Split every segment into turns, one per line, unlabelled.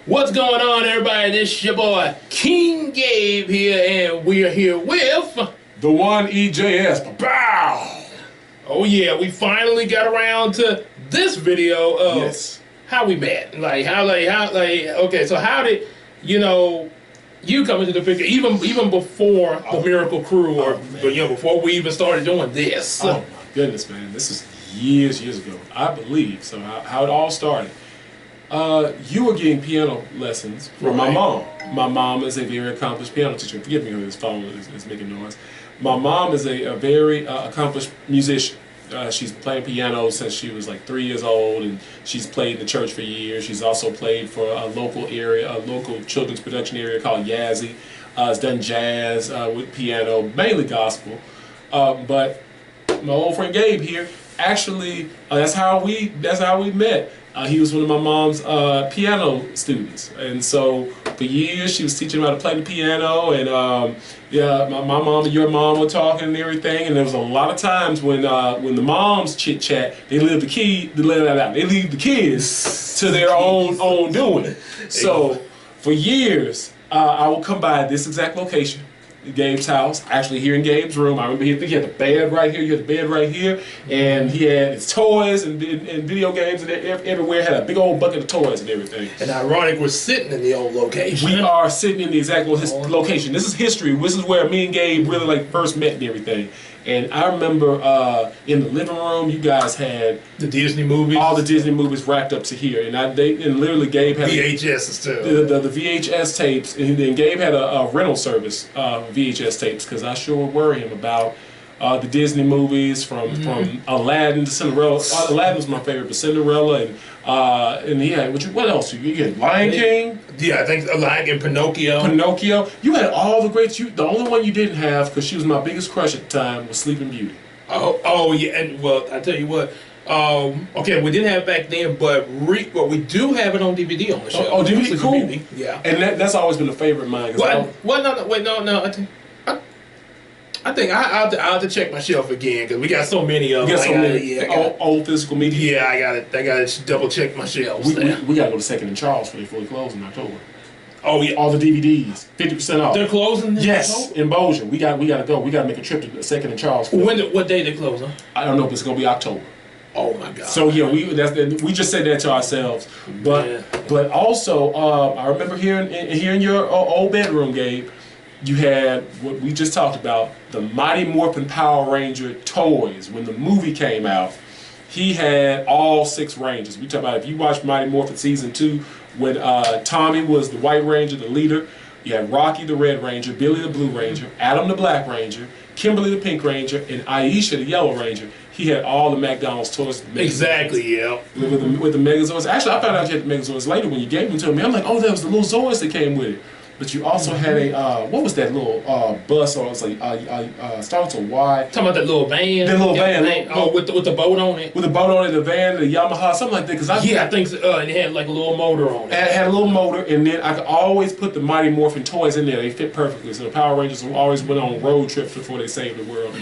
What's going on, everybody? This is your boy King Gabe here, and we are here with
the one EJS. Bow.
Oh yeah, we finally got around to this video of how we met. Okay, so how did you come into the picture even before the Miracle Crew, or before we even started doing this?
Oh my goodness, man, this is years ago, I believe. So how it all started. You were getting piano lessons from my mom. My mom is a very accomplished piano teacher. Forgive me if this phone is making noise. My mom is a very accomplished musician. She's playing piano since she was like 3 years old, and she's played in the church for years. She's also played for a local children's production area called Yazzie. Has done jazz with piano, mainly gospel. But my old friend Gabe here, actually, that's how we met. He was one of my mom's piano students, and so for years she was teaching him how to play the piano. And my mom and your mom were talking and everything. And there was a lot of times when the moms chit chat, they leave the kids to their own doing. So for years, I would come by this exact location, Gabe's house, actually here in Gabe's room. I remember he had the bed right here, and he had his toys and video games and everywhere. Had a big old bucket of toys and everything.
And ironic, we're sitting in the old location.
We are sitting in the exact location. This is history. This is where me and Gabe really first met and everything. And I remember in the living room, you guys had
the Disney movies,
all the Disney movies racked up to here, and literally Gabe had
VHSs too.
The VHS tapes, and then Gabe had a rental service VHS tapes, because I sure would worry him about the Disney movies from Aladdin to Cinderella. Aladdin was my favorite, but Cinderella and he had what else? You had Lion King.
Yeah, I think Lion King, Pinocchio.
You had all the greats. The only one you didn't have, because she was my biggest crush at the time, was Sleeping Beauty.
Oh yeah, and well, I tell you what. Okay, we didn't have it back then, but we do have it on DVD on the show.
Oh, DVD, cool.
Beauty. Yeah,
and that's always been a favorite of mine.
No. I think I'll have to check my shelf again, because we got so many of them.
We got so many old physical media.
Yeah, I gotta double check my shelves.
We gotta go to Second and Charles for they fully close in October.
Oh yeah,
all the DVDs, 50% off.
They're closing.
Yes, in Bossier. We gotta go. We gotta make a trip to Second and Charles.
What day they close? Huh?
I don't know, but it's gonna be October.
Oh my God.
So yeah, we just said that to ourselves. But also, I remember here in your old bedroom, Gabe, you had what we just talked about, the Mighty Morphin Power Ranger toys. When the movie came out, he had all 6 Rangers. We talk about, if you watch Mighty Morphin Season 2, when Tommy was the White Ranger, the leader, you had Rocky the Red Ranger, Billy the Blue Ranger, Adam the Black Ranger, Kimberly the Pink Ranger, and Aisha the Yellow Ranger. He had all the McDonald's toys.
Exactly, yeah.
With the Megazords. Actually, I found out you had the Megazords later when you gave them to me. I'm like, oh, that was the little Zords that came with it. But you also had a, what was that little bus, or it's like, starts with a Y.
Talking about that little van?
That little van.
With the boat on it?
With the boat on it, the van, the Yamaha, something like that.
I think it had like a little motor on it.
It had a little motor, and then I could always put the Mighty Morphin toys in there. They fit perfectly. So the Power Rangers always went on road trips before they saved the world.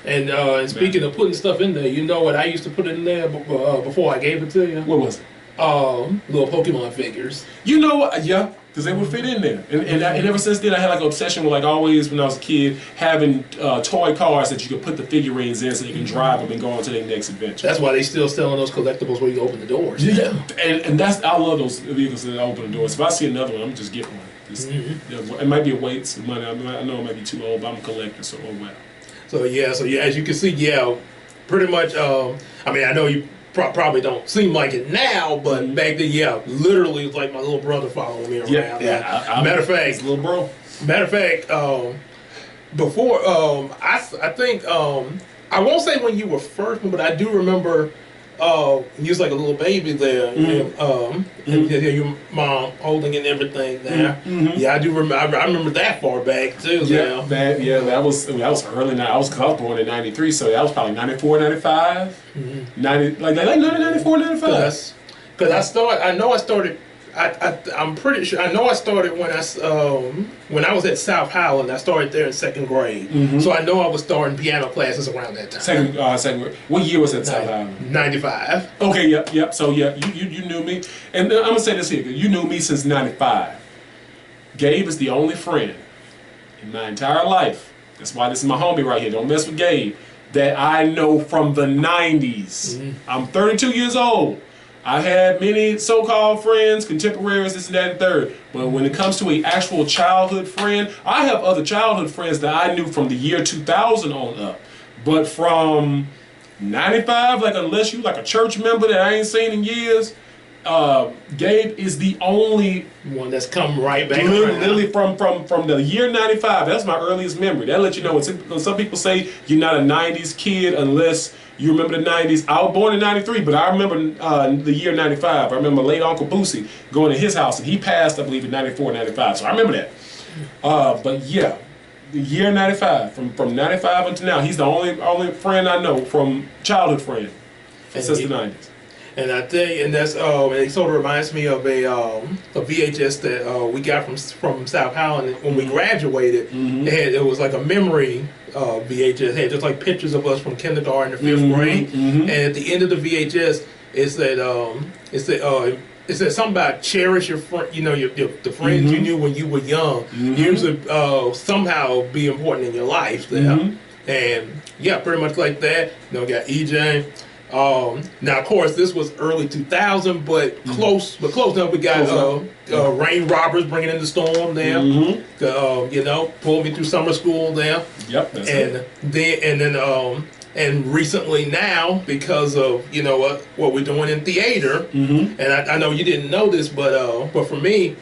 And speaking of putting stuff in there, you know what I used to put in there before I gave it to you? What was it?
Little Pokemon figures.
You know what? Yeah. Because they would fit in there. And ever since then, I had like an obsession with, like, always when I was a kid, having toy cars that you could put the figurines in so you can drive them and go on to their next adventure.
That's why they still selling those collectibles where you open the doors.
Yeah. And I love those vehicles that open the doors. If I see another one, I'm just getting one. It might be a waste of money. I know it might be too old, but I'm a collector, so oh wow.
So yeah, as you can see, pretty much, I mean, I know you probably don't seem like it now, but back then, literally, it was like my little brother following me around. Matter of fact,
little bro.
Before I think I won't say when you were first, but I do remember you was like a little baby there, and your mom holding and everything there. Yeah, I do remember. I remember that far back too.
That was early. I was born in '93, so that was probably '94, '95, 90, like 94, '95.
Because I I'm pretty sure. I know I started when I was at South Highland. I started there in 2nd grade, so I know I was starting piano classes around that time.
Second grade. What year was that South Highland?
95.
Okay, yep. So yeah, you knew me, and I'm gonna say this here. You knew me since 95. Gabe is the only friend in my entire life. That's why this is my homie right here. Don't mess with Gabe. That I know from the 90s. I'm 32 years old. I had many so-called friends, contemporaries, this and that and third. But when it comes to an actual childhood friend, I have other childhood friends that I knew from the year 2000 on up. But from 95, like unless you like a church member that I ain't seen in years, Gabe is the only
one that's come right back.
Literally from the year 95. That's my earliest memory. That let you know. When some people say you're not a 90s kid unless you remember the 90s. I was born in 93, but I remember the year 95. I remember late Uncle Boosie going to his house, and he passed, I believe, in 94, 95. So I remember that. But yeah, the year 95, from 95 until now, he's the only friend I know from childhood friend since the 90s.
And I tell you, and that's it sort of reminds me of a VHS that we got from South Highland when we graduated. It was like a memory VHS. It had just like pictures of us from kindergarten to 5th grade. And at the end of the VHS, it said something about cherish your friend. You know, the friends you knew when you were young. Usually, somehow be important in your life. There. And yeah, pretty much like that. You know, got Ejay. Now, of course, this was early 2000, but close enough. We got Rain Roberts bringing in the storm there. You know, pulled me through summer school there.
Yep, that's it.
And recently now, because of what we're doing in theater, and I know you didn't know this, but for me,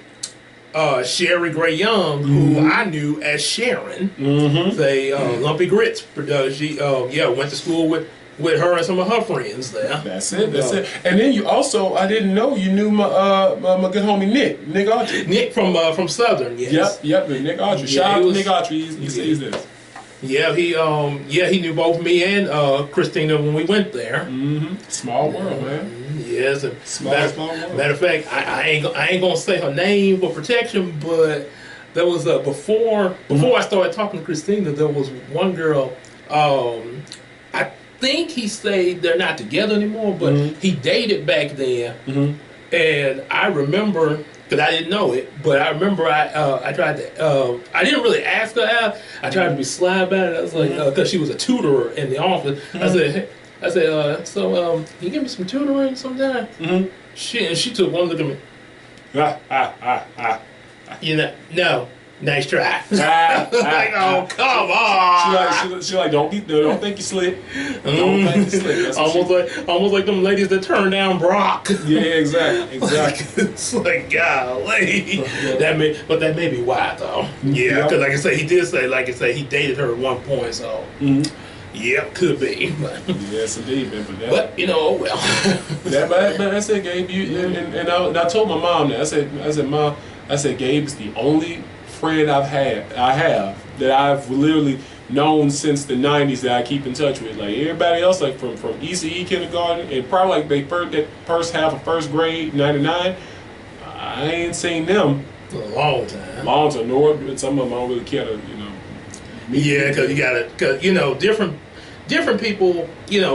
Sherry Gray Young, who I knew as Sharon, Lumpy Grits, she went to school with her and some of her friends there.
That's it. And then you also, I didn't know you knew my good homie Nick Autry.
Nick from Southern, yes.
Yep, Nick Autry. Shout out to Nick Autry. He sees this.
Yeah, he knew both me and Christina when we went there.
Small world, man.
Yes.
Small world.
Matter of fact, I ain't gonna say her name for protection, but there was before I started talking to Christina, there was one girl. I think he said they're not together anymore, but he dated back then. And I remember, because I didn't know it, but I remember I tried to, I didn't really ask her out. I tried to be sly about it. I was like, because she was a tutor in the office. I said, so you give me some tutoring sometime? She took one look at me. You know, no. Nice try. Like, oh, come on.
She like, don't think you slick. Don't think you slick.
Almost like them ladies that turn down Brock.
Yeah, exactly.
It's like, golly. That may be why though. Yeah, because like I say, he did say, he dated her at one point. So yeah, could be.
Yes, indeed, man.
But oh well.
But I said, Gabe, and I told my mom that. I said, Mom, Gabe is the only friend I have that I've literally known since the 90s that I keep in touch with. Like everybody else, like from ECE kindergarten and probably like that first half of 1st grade, 99, I ain't seen them
for a long time.
Nor some of them I don't really care to, meet.
Yeah, because different people,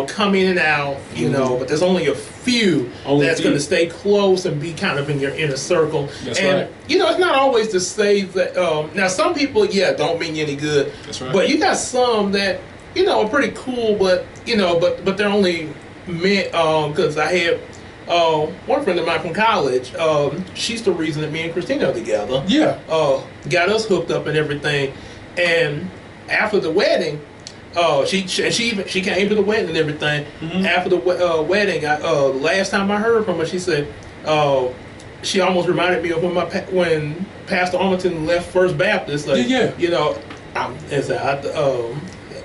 come in and out, but there's only a few that's going to stay close and be kind of in your inner circle.
That's right.
It's not always to say that, now some people, don't mean you any good.
That's right.
But you got some that, are pretty cool, but, but they're only meant, because I had one friend of mine from college, she's the reason that me and Christina are together.
Yeah.
Got us hooked up and everything. And after the wedding, she came to the wedding and everything. After the wedding, the last time I heard from her, she said she almost reminded me of when Pastor Armington left First Baptist. Like,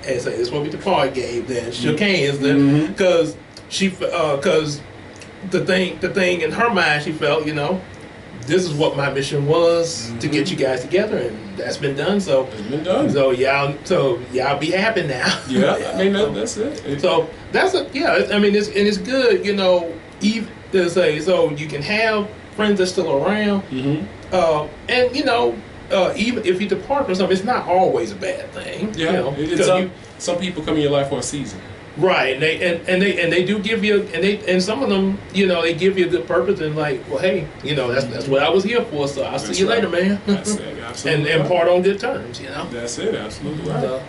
it's what we depart, Gabe. Then shook hands, then because the thing in her mind, she felt this is what my mission was, to get you guys together, and that's been done. So
it's been done.
So y'all be happy now.
Yeah, I mean that's it.
So that's I mean it's good, even to say, so you can have friends that's still around. And you know, even if you depart from something, it's not always a bad thing.
Yeah,
you know,
some people come in your life for a season.
Right, and they do give you, and some of them, you know, they give you a good purpose and like, well, hey, you know, that's what I was here for. So I'll see you later, man.
That's it, absolutely.
and part on good terms, you know.
That's it, absolutely right.
So,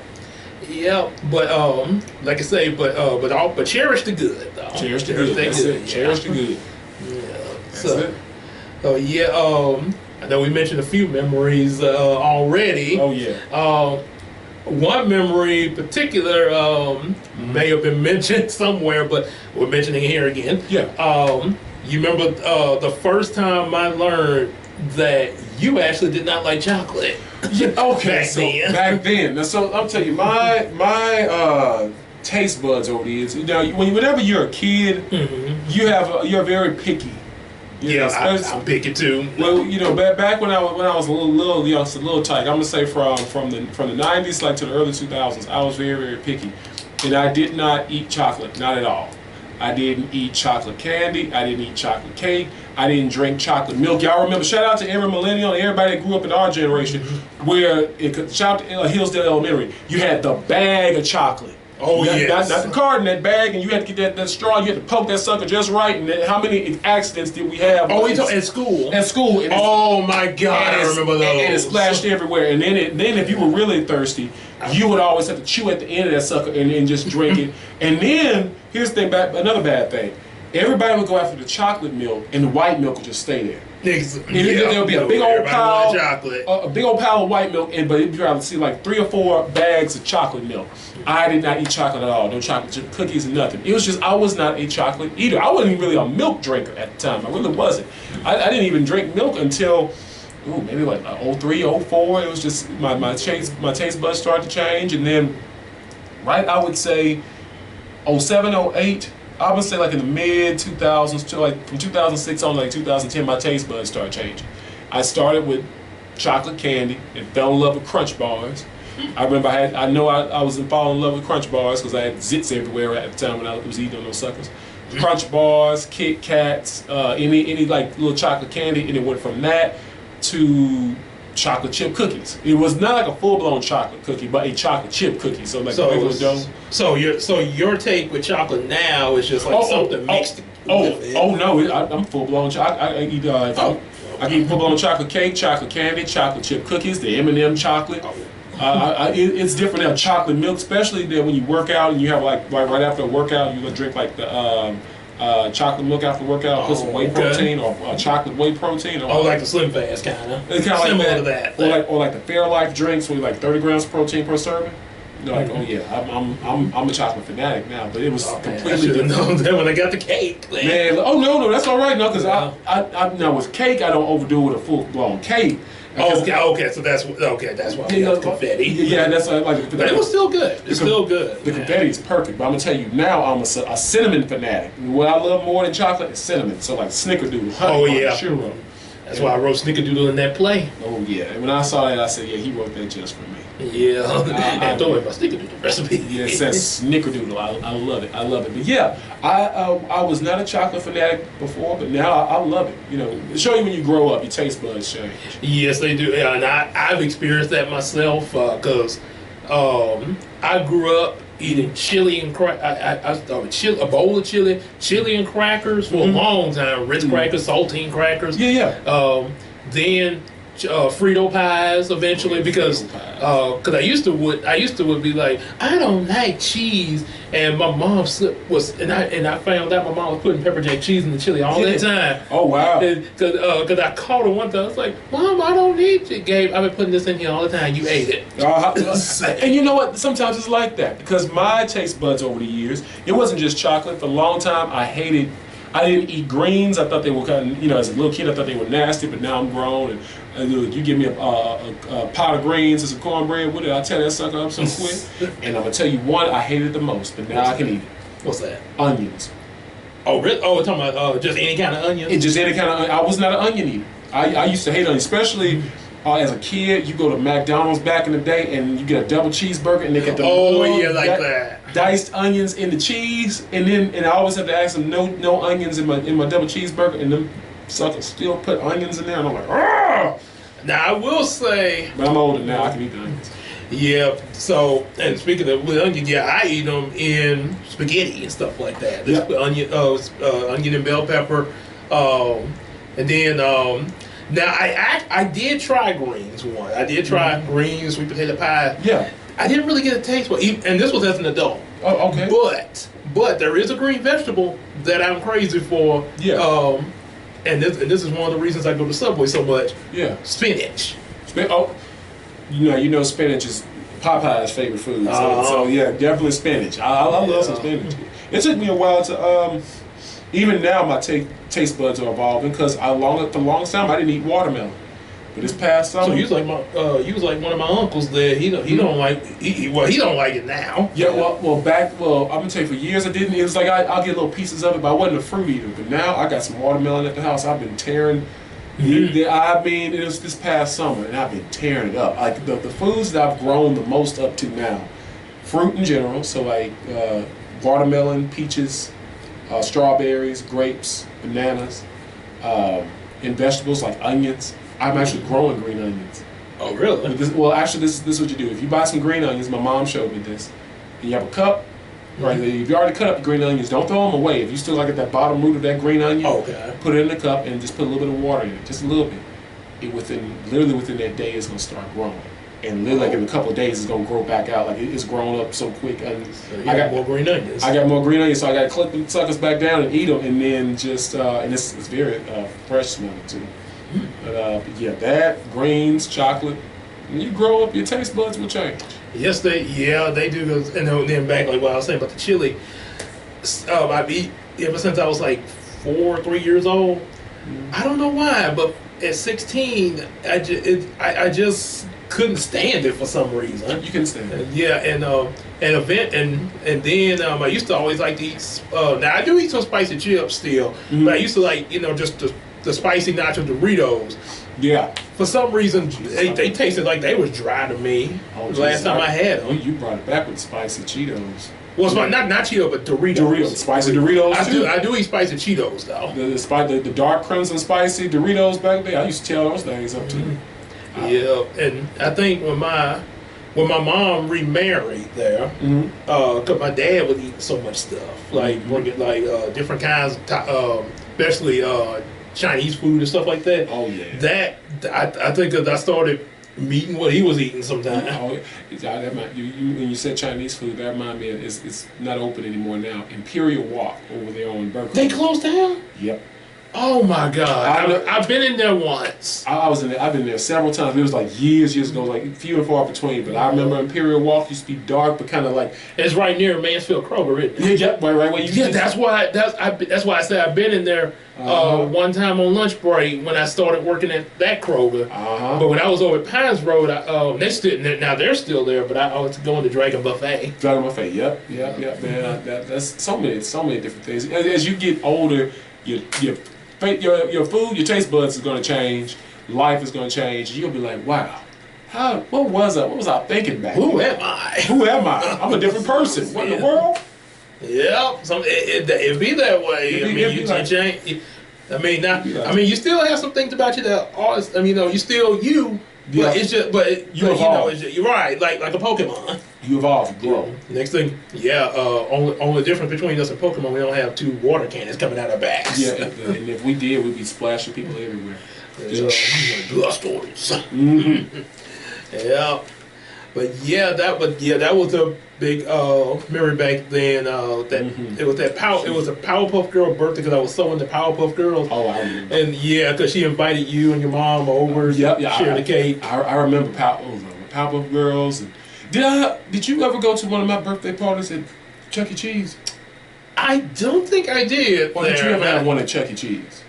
yeah, but like I say, but cherish the good, though.
Cherish the good. That's it. Cherish the good.
Yeah.
That's
So,
it.
I know we mentioned a few memories already.
Oh yeah.
One memory in particular may have been mentioned somewhere, but we're mentioning it here again.
Yeah.
You remember the first time I learned that you actually did not like chocolate?
Yeah, okay. Back then. So I'll tell you, my taste buds over the years. You know, whenever you're a kid, you're very picky.
Yeah, I'm picky too.
Well, you know, back when I was a little young, a little tight. I'm gonna say from the 90s like to the early 2000s, I was very, very picky, and I did not eat chocolate, not at all. I didn't eat chocolate candy. I didn't eat chocolate cake. I didn't drink chocolate milk. Y'all remember? Shout out to every millennial and everybody that grew up in our generation, where shout out to Hillsdale Elementary. You had the bag of chocolate.
Oh yes.
Not the card in that bag, and you had to get that straw. You had to poke that sucker just right. And then how many accidents did we have?
Oh, at school.
At school.
Oh my God, I remember those.
And it splashed everywhere. And then if you were really thirsty, you would always have to chew at the end of that sucker and just drink it. And then here's the thing, another bad thing. Everybody would go after the chocolate milk, and the white milk would just stay there. There would be a big old pile, a big old pile of white milk, but you'd probably see like 3 or 4 bags of chocolate milk. I did not eat chocolate at all. No chocolate chip cookies and nothing. It was just I was not a chocolate eater. I wasn't even really a milk drinker at the time. I really wasn't. I didn't even drink milk until maybe like 03, 04. It was just my taste buds started to change, and then I would say 07, 08. I would say like in the mid 2000s to like from 2006 on like 2010, my taste buds started changing. I started with chocolate candy and fell in love with Crunch bars. I remember I was falling in love with Crunch bars because I had zits everywhere at the time when I was eating on those suckers. Crunch bars, Kit Kats, any like little chocolate candy, and it went from that to chocolate chip cookies. It was not like a full-blown chocolate cookie, but a chocolate chip cookie. So like regular dough. So
your take with chocolate now is just like something mixed.
No, I'm full-blown chocolate. I eat I can eat full-blown chocolate cake, chocolate candy, chocolate chip cookies, the M&M chocolate. It's different now. Chocolate milk, especially that when you work out and you have like right after a workout, you drink like the chocolate milk after workout, put some whey protein or chocolate whey protein.
Or like the Slim Fast kind of.
It's kind of
similar
like that.
to that.
Or like the Fairlife drinks with like 30 grams of protein per serving. They're like, oh yeah, I'm a chocolate fanatic now, but it was completely different.
Known that when I got the cake,
man. Oh no, that's all right. No, because I now with cake, I don't overdo it with a full blown cake.
Okay, so that's why we got confetti.
Yeah, that's why I like it.
But it was still good. It's still good.
The confetti is perfect. But I'm gonna tell you now, I'm a cinnamon fanatic. What I love more than chocolate is cinnamon. So like snickerdoodle, honey, churro.
That's why I wrote snickerdoodle in that play.
Oh yeah, and when I saw that, I said, yeah, he wrote that just for me.
Yeah, and don't worry about snickerdoodle recipe.
Yeah, it says snickerdoodle. I love it. I love it. But yeah, I was not a chocolate fanatic before, but now I love it. You know, show you when you grow up, your taste buds change.
Yes, they do. Yeah, and I've experienced that myself because I grew up eating chili and a bowl of chili and crackers for a long time. Ritz crackers, saltine crackers.
Yeah.
Then Frito pies eventually because I used to be like, I don't like cheese, and my mom I found out my mom was putting pepper jack cheese in the chili all the time.
Oh wow!
Because I called her one time. I was like, Mom, I don't need it, Gabe. I've been putting this in here all the time. You ate it.
And you know what? Sometimes it's like that because my taste buds over the years, it wasn't just chocolate. For a long time, I didn't eat greens. I thought they were kind of, as a little kid, I thought they were nasty, but now I'm grown, and you give me a pot of greens and some cornbread with it, I'll tear that sucker up so quick. And I'm going to tell you one I hated the most, but now I can eat it.
What's that?
Onions.
Oh, really? Oh, we're talking about just any kind of onion?
Just any kind of onion. I was not an onion eater. I used to hate onions, especially as a kid. You go to McDonald's back in the day, and you get a double cheeseburger, and they get the diced onions in the cheese, and I always have to ask them no onions in my double cheeseburger, and them suckers still put onions in there, and I'm like, ah.
Now I will say,
but I'm older now. I can eat the onions.
Yeah. So, and speaking of with onion, yeah, I eat them in spaghetti and stuff like that.
Yeah.
Onion and bell pepper, and then now I did try greens once. I did try greens, sweet potato pie.
Yeah.
I didn't really get a taste for it, and this was as an adult.
Oh, okay.
But there is a green vegetable that I'm crazy for.
Yeah.
And this is one of the reasons I go to Subway so much.
Yeah.
Spinach.
You know, spinach is Popeye's favorite food. So yeah, definitely spinach. I love some spinach. It took me a while to even now my taste buds are evolving because for the longest time I didn't eat watermelon. But this past summer,
so you was like one of my uncles that he don't like. He don't like it now.
Yeah, well, I'm gonna tell you, for years I didn't. It was like I'll get little pieces of it, but I wasn't a fruit eater. But now I got some watermelon at the house. I've been tearing. I mean, it was this past summer, and I've been tearing it up. Like the foods that I've grown the most up to now, fruit in general. So like watermelon, peaches, strawberries, grapes, bananas, and vegetables like onions. I'm actually growing green onions.
Oh, really?
This is what you do. If you buy some green onions, my mom showed me this. And you have a cup, right? If you already cut up the green onions, don't throw them away. If you still like at that bottom root of that green onion, put it in the cup and just put a little bit of water in it, just a little bit. Literally within that day, it's gonna start growing. And literally, like in a couple of days, it's gonna grow back out. Like it's grown up so quick. And
so I got more green onions.
I got more green onions, so I got to clip them suckers back down and eat them, and then just and it's very fresh smelling too. But yeah, that greens, chocolate. When you grow up, your taste buds will change.
Yes, they do. And then back like what I was saying about the chili, I've eaten ever since I was like 3 years old. I don't know why, but at 16, I just couldn't stand it for some reason.
You can stand it.
Yeah, and then I used to always like to eat. Now I do eat some spicy chips still, but I used to like just the spicy nacho Doritos.
Yeah.
For some reason, they tasted like they was dry to me. Last time I had them.
You brought it back with spicy Cheetos.
Well, it's not Cheetos, but Doritos.
Doritos, spicy Doritos.
I do eat spicy Cheetos though.
The dark crimson spicy Doritos back there. I used to tear those things up too.
Yeah, and I think when my mom remarried there, because my dad was eating so much stuff, like different kinds, especially Chinese food and stuff like that.
Oh yeah.
That I think that I started eating what he was eating sometimes.
When you said Chinese food, that reminded me of, it's not open anymore now. Imperial Walk over there on Berkeley.
They closed down?
Yep.
Oh my God! I've been in there once.
I was in there. I've been there several times. It was like years ago, like few and far between. But I remember Imperial Walk used to be dark, but kind of like
it's right near Mansfield Kroger, isn't it?
Yeah, right. Where you
that's why I said I've been in there one time on lunch break when I started working at that Kroger. But when I was over at Pines Road, they're still there. But I was going to Dragon Buffet.
Dragon Buffet. Yep. Man, that's so many different things. As you get older, your food, your taste buds is going to change. Life is going to change. You'll be like, wow, what was I thinking back?
Who am I?
I'm a different person. What in the world?
Yep. It'd be that way. You still have some things about you that are. You still you.
Yeah.
But it's just, you're right, like a Pokemon.
You evolve, you grow.
Next thing, only difference between us and Pokemon, we don't have two water cannons coming out our backs.
Yeah, and if we did, we'd be splashing people everywhere.
Stories. Yeah, that was a big memory back then. It was a Powerpuff Girl birthday because I was so into Powerpuff Girls.
Oh, I remember.
And because she invited you and your mom over to share the cake.
I remember Powerpuff Girls. And did you ever go to one of my birthday parties at Chuck E. Cheese?
I don't think I did.
Or did you ever have one at Chuck E. Cheese?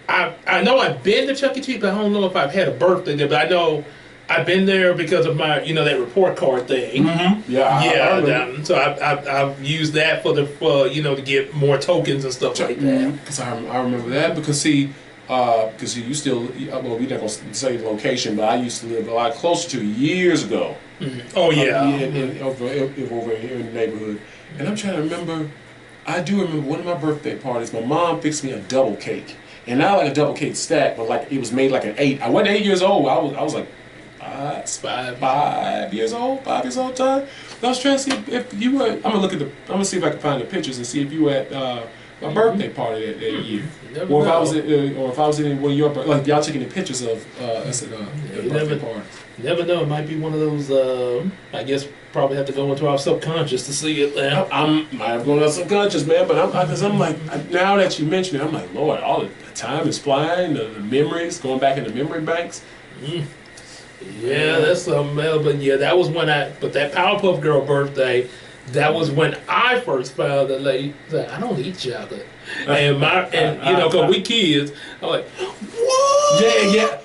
I know I've been to Chuck E. Cheese, but I don't know if I've had a birthday there. But I know I've been there because of my, that report card thing.
Yeah.
So I've used that to get more tokens and stuff like that.
Because I remember that because you still, well, we're not going to say the location, but I used to live a lot closer to years ago.
Oh yeah.
Over here in the neighborhood, and I'm trying to remember. I do remember one of my birthday parties. My mom fixed me a double cake. and not like a double cake stack, but like it was made like an 8. I wasn't 8 years old. I was like 5 years old. 5 years old time. I was trying to see if you were. I'm gonna see if I can find the pictures and see if you were at my birthday party that year, or if I was in one of your like y'all taking the pictures of the birthday party.
You never know. It might be one of those. I guess probably have to go into our subconscious to see it.
I might have gone to subconscious, man. But I'm like, now that you mention it, I'm like, Lord, all the time is flying. The memories going back in the memory banks.
Yeah, that's something else. But yeah, that was when But that Powerpuff Girl birthday, that was when I first found that like I don't eat chocolate, and you know, cause we kids, I'm like, what?
Yeah.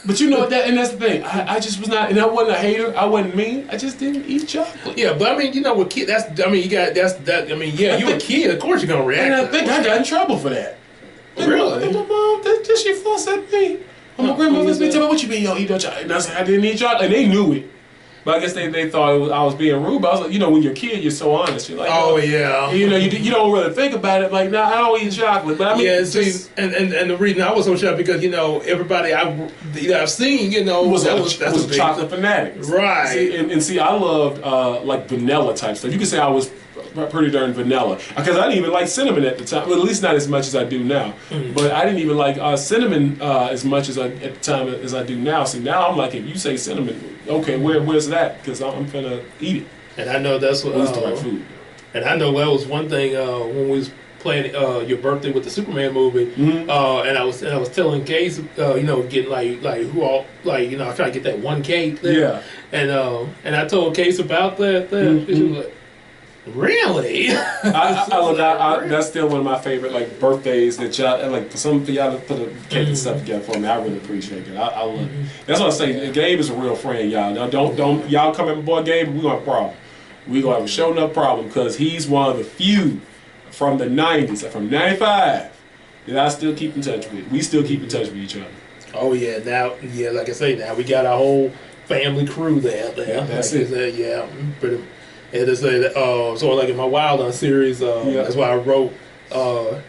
But you know that's the thing. I just was not, and I wasn't a hater. I wasn't mean. I just didn't eat chocolate.
Yeah, but I mean, you know, with kids, I mean, you're a kid. Of course, you're gonna react.
And I think I got in trouble for that.
Really?
My mom, did she fuss at me? My grandma was me tell me what you mean, yo, eat no chocolate. And I said I didn't eat chocolate, and they knew it. But I guess they thought I was being rude. But I was like, you know, when you're a kid, you're so honest. You're like,
oh yeah.
You know, you don't really think about it. Like, nah, I don't eat chocolate. But I mean,
yeah. See, and the reason I was so shocked because you know everybody I've seen, you know,
was chocolate fanatics,
right?
See, and see, I loved like vanilla type stuff. You could say I was pretty darn vanilla because I didn't even like cinnamon at the time. Well, at least not as much as I do now. But I didn't even like cinnamon as much as at the time as I do now. See, now I'm like, if you say cinnamon, okay, where's that? Because I'm gonna eat it.
And I know that's what
the right food.
And I know that was one thing when we was playing your birthday with the Superman movie, and I was telling Case, you know, getting like who all like you know I try to get that one cake there. Yeah. And I told Case about that. She was like, really?
That's still one of my favorite like birthdays that y'all like for y'all to put a cake and stuff together for me. I really appreciate it. I love it. That's what I say. Gabe is a real friend, y'all. Now don't y'all come at my boy Gabe. We gonna have a problem. We gonna have a show enough problem because he's one of the few from the '90s, from '95, that I still keep in touch with. We still keep in touch with each other.
Oh yeah, now like I say, now we got our whole family crew there.
Yeah, that's it.
Pretty. And to say that, so like in my Wild On series, that's why I wrote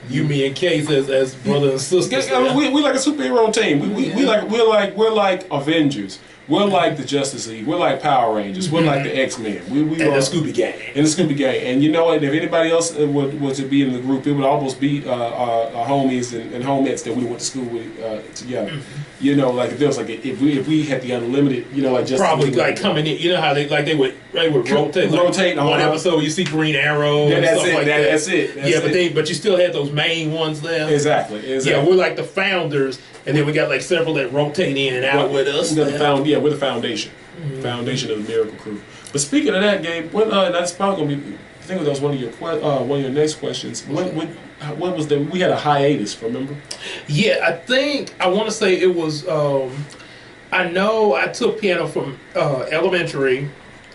you, me, and Case as brother and sister.
We like a superhero team. We're like Avengers. We're like the Justice League. We're like Power Rangers. We're like the X-Men.
And the Scooby Gang.
And the Scooby Gang. And you know what? If anybody else was to be in the group, it would almost be our homies and homettes that we went to school with together. You know, like if there was like if we had the unlimited, you know, like just
probably like coming in. You know how they would rotate.
Rotate
on one episode. You see Green Arrow.
Yeah,
and
that's
stuff
it.
like
That's it.
But you still had those main ones there.
Exactly.
Yeah, we're like the founders. And then we got like several that rotate in and out with us.
We're the foundation. Foundation of the Miracle Crew. But speaking of that, Gabe, that's probably going to be, I think that was one of your next questions. When was the, we had a hiatus, remember?
Yeah, I want to say it was, I know I took piano from elementary,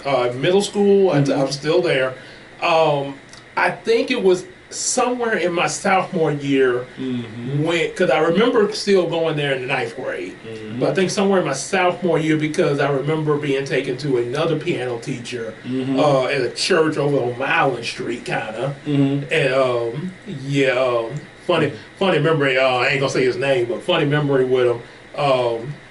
middle school, I'm still there. I think it was somewhere in my sophomore year, because I remember still going there in the 9th grade. But I think somewhere in my sophomore year, because I remember being taken to another piano teacher at a church over on Milan Street, kind of. And funny memory. I ain't gonna say his name, but funny memory with him,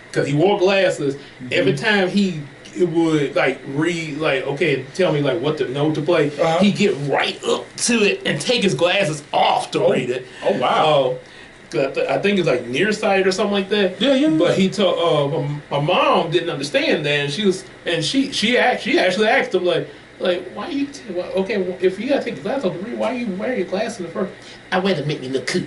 because he wore glasses. Every time he would like read okay, tell me like what the note to play. He'd get right up to it and take his glasses off to read it.
Oh wow!
I think it's like nearsighted or something like that.
Yeah.
But he told my mom didn't understand that, and she actually asked him like why you okay if you gotta take the glasses off to read, why are you wearing your glasses in the first? I wear to make me look cool.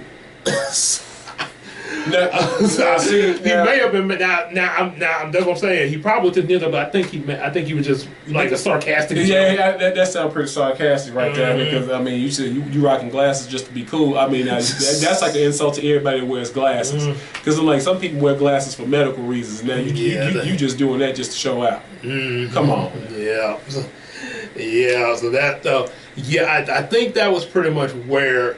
He may have been that's what I'm saying. He probably didn't either, but I think he was just like a sarcastic.
Yeah, that sounds pretty sarcastic right there. Because I mean, you said you rocking glasses just to be cool. I mean, that's like an insult to everybody that wears glasses. Because I'm like, some people wear glasses for medical reasons. Now you just doing that just to show out. Come on.
Yeah. So that I think that was pretty much where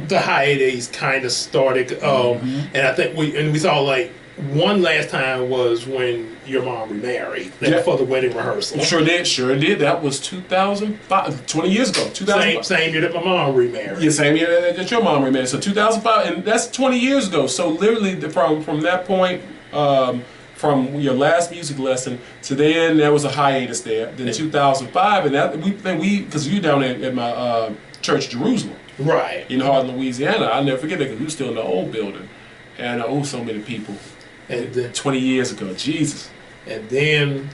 the hiatus kind of started, and I think we saw like one last time was when your mom remarried for the wedding rehearsal.
Sure did. That was 2005, 20 years ago.
Same year that my mom remarried.
Yeah, same year that your mom remarried. So 2005, and that's 20 years ago. So literally from that point, from your last music lesson to then, there was a hiatus there. Then 2005, and that we because you down at my church, Jerusalem,
right
in Harlan, Louisiana. I'll never forget that because we were still in the old building, and so many people.
And then
20 years ago, Jesus.
And then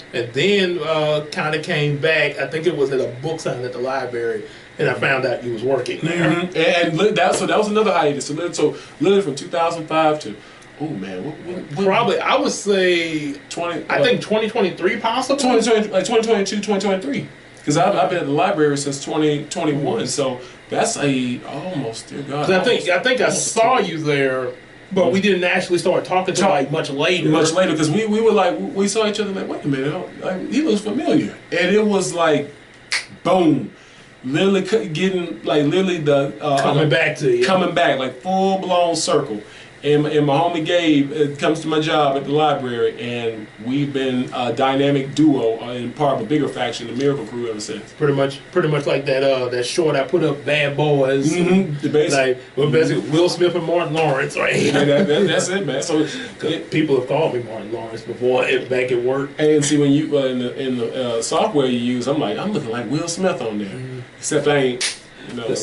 kind of came back. I think it was at a book signing at the library, and I found out you was working there.
And that was another hiatus. So literally from 2005 to what
probably I would say
20.
I think 2023 possibly.
2022, 2023. Because I've been at the library since 2021. So that's almost dear God.
I think I saw you there. But we didn't actually start talking to like much later.
Much later, because we were like, we saw each other like, wait a minute, he looks familiar. And it was like, boom. Literally getting, like, literally the...
coming back to you.
Coming back, like, full-blown circle. And my homie Gabe comes to my job at the library, and we've been a dynamic duo and part of a bigger faction, the Miracle Crew, ever since.
Pretty much like that short I put up, Bad Boys. Basically Will Smith and Martin Lawrence, right?
That's it, man. So
people have called me Martin Lawrence before back at work.
And see, when you in the software you use, I'm looking like Will Smith on there, except I ain't.
Neither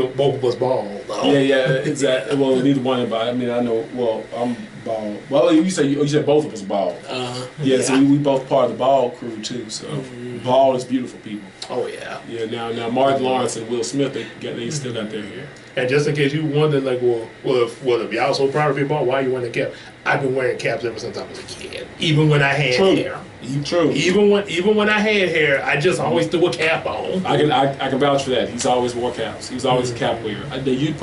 both of us bald.
No. Yeah, exactly. Well, neither one. But I mean, I know. Well, I'm bald. Well, you said both of us bald. Yeah, so we both part of the bald crew too. So bald is beautiful people.
Oh yeah.
Yeah. Now Martin Lawrence and Will Smith, they still got their hair.
And just in case you wonder, like, well, if y'all so proud of your bald, why are you wearing a cap? I've been wearing caps ever since I was a kid. Even when I had hair.
True.
Even when I had hair, I just always threw a cap on.
I can vouch for that. He's always wore caps. He was always a cap wearer. You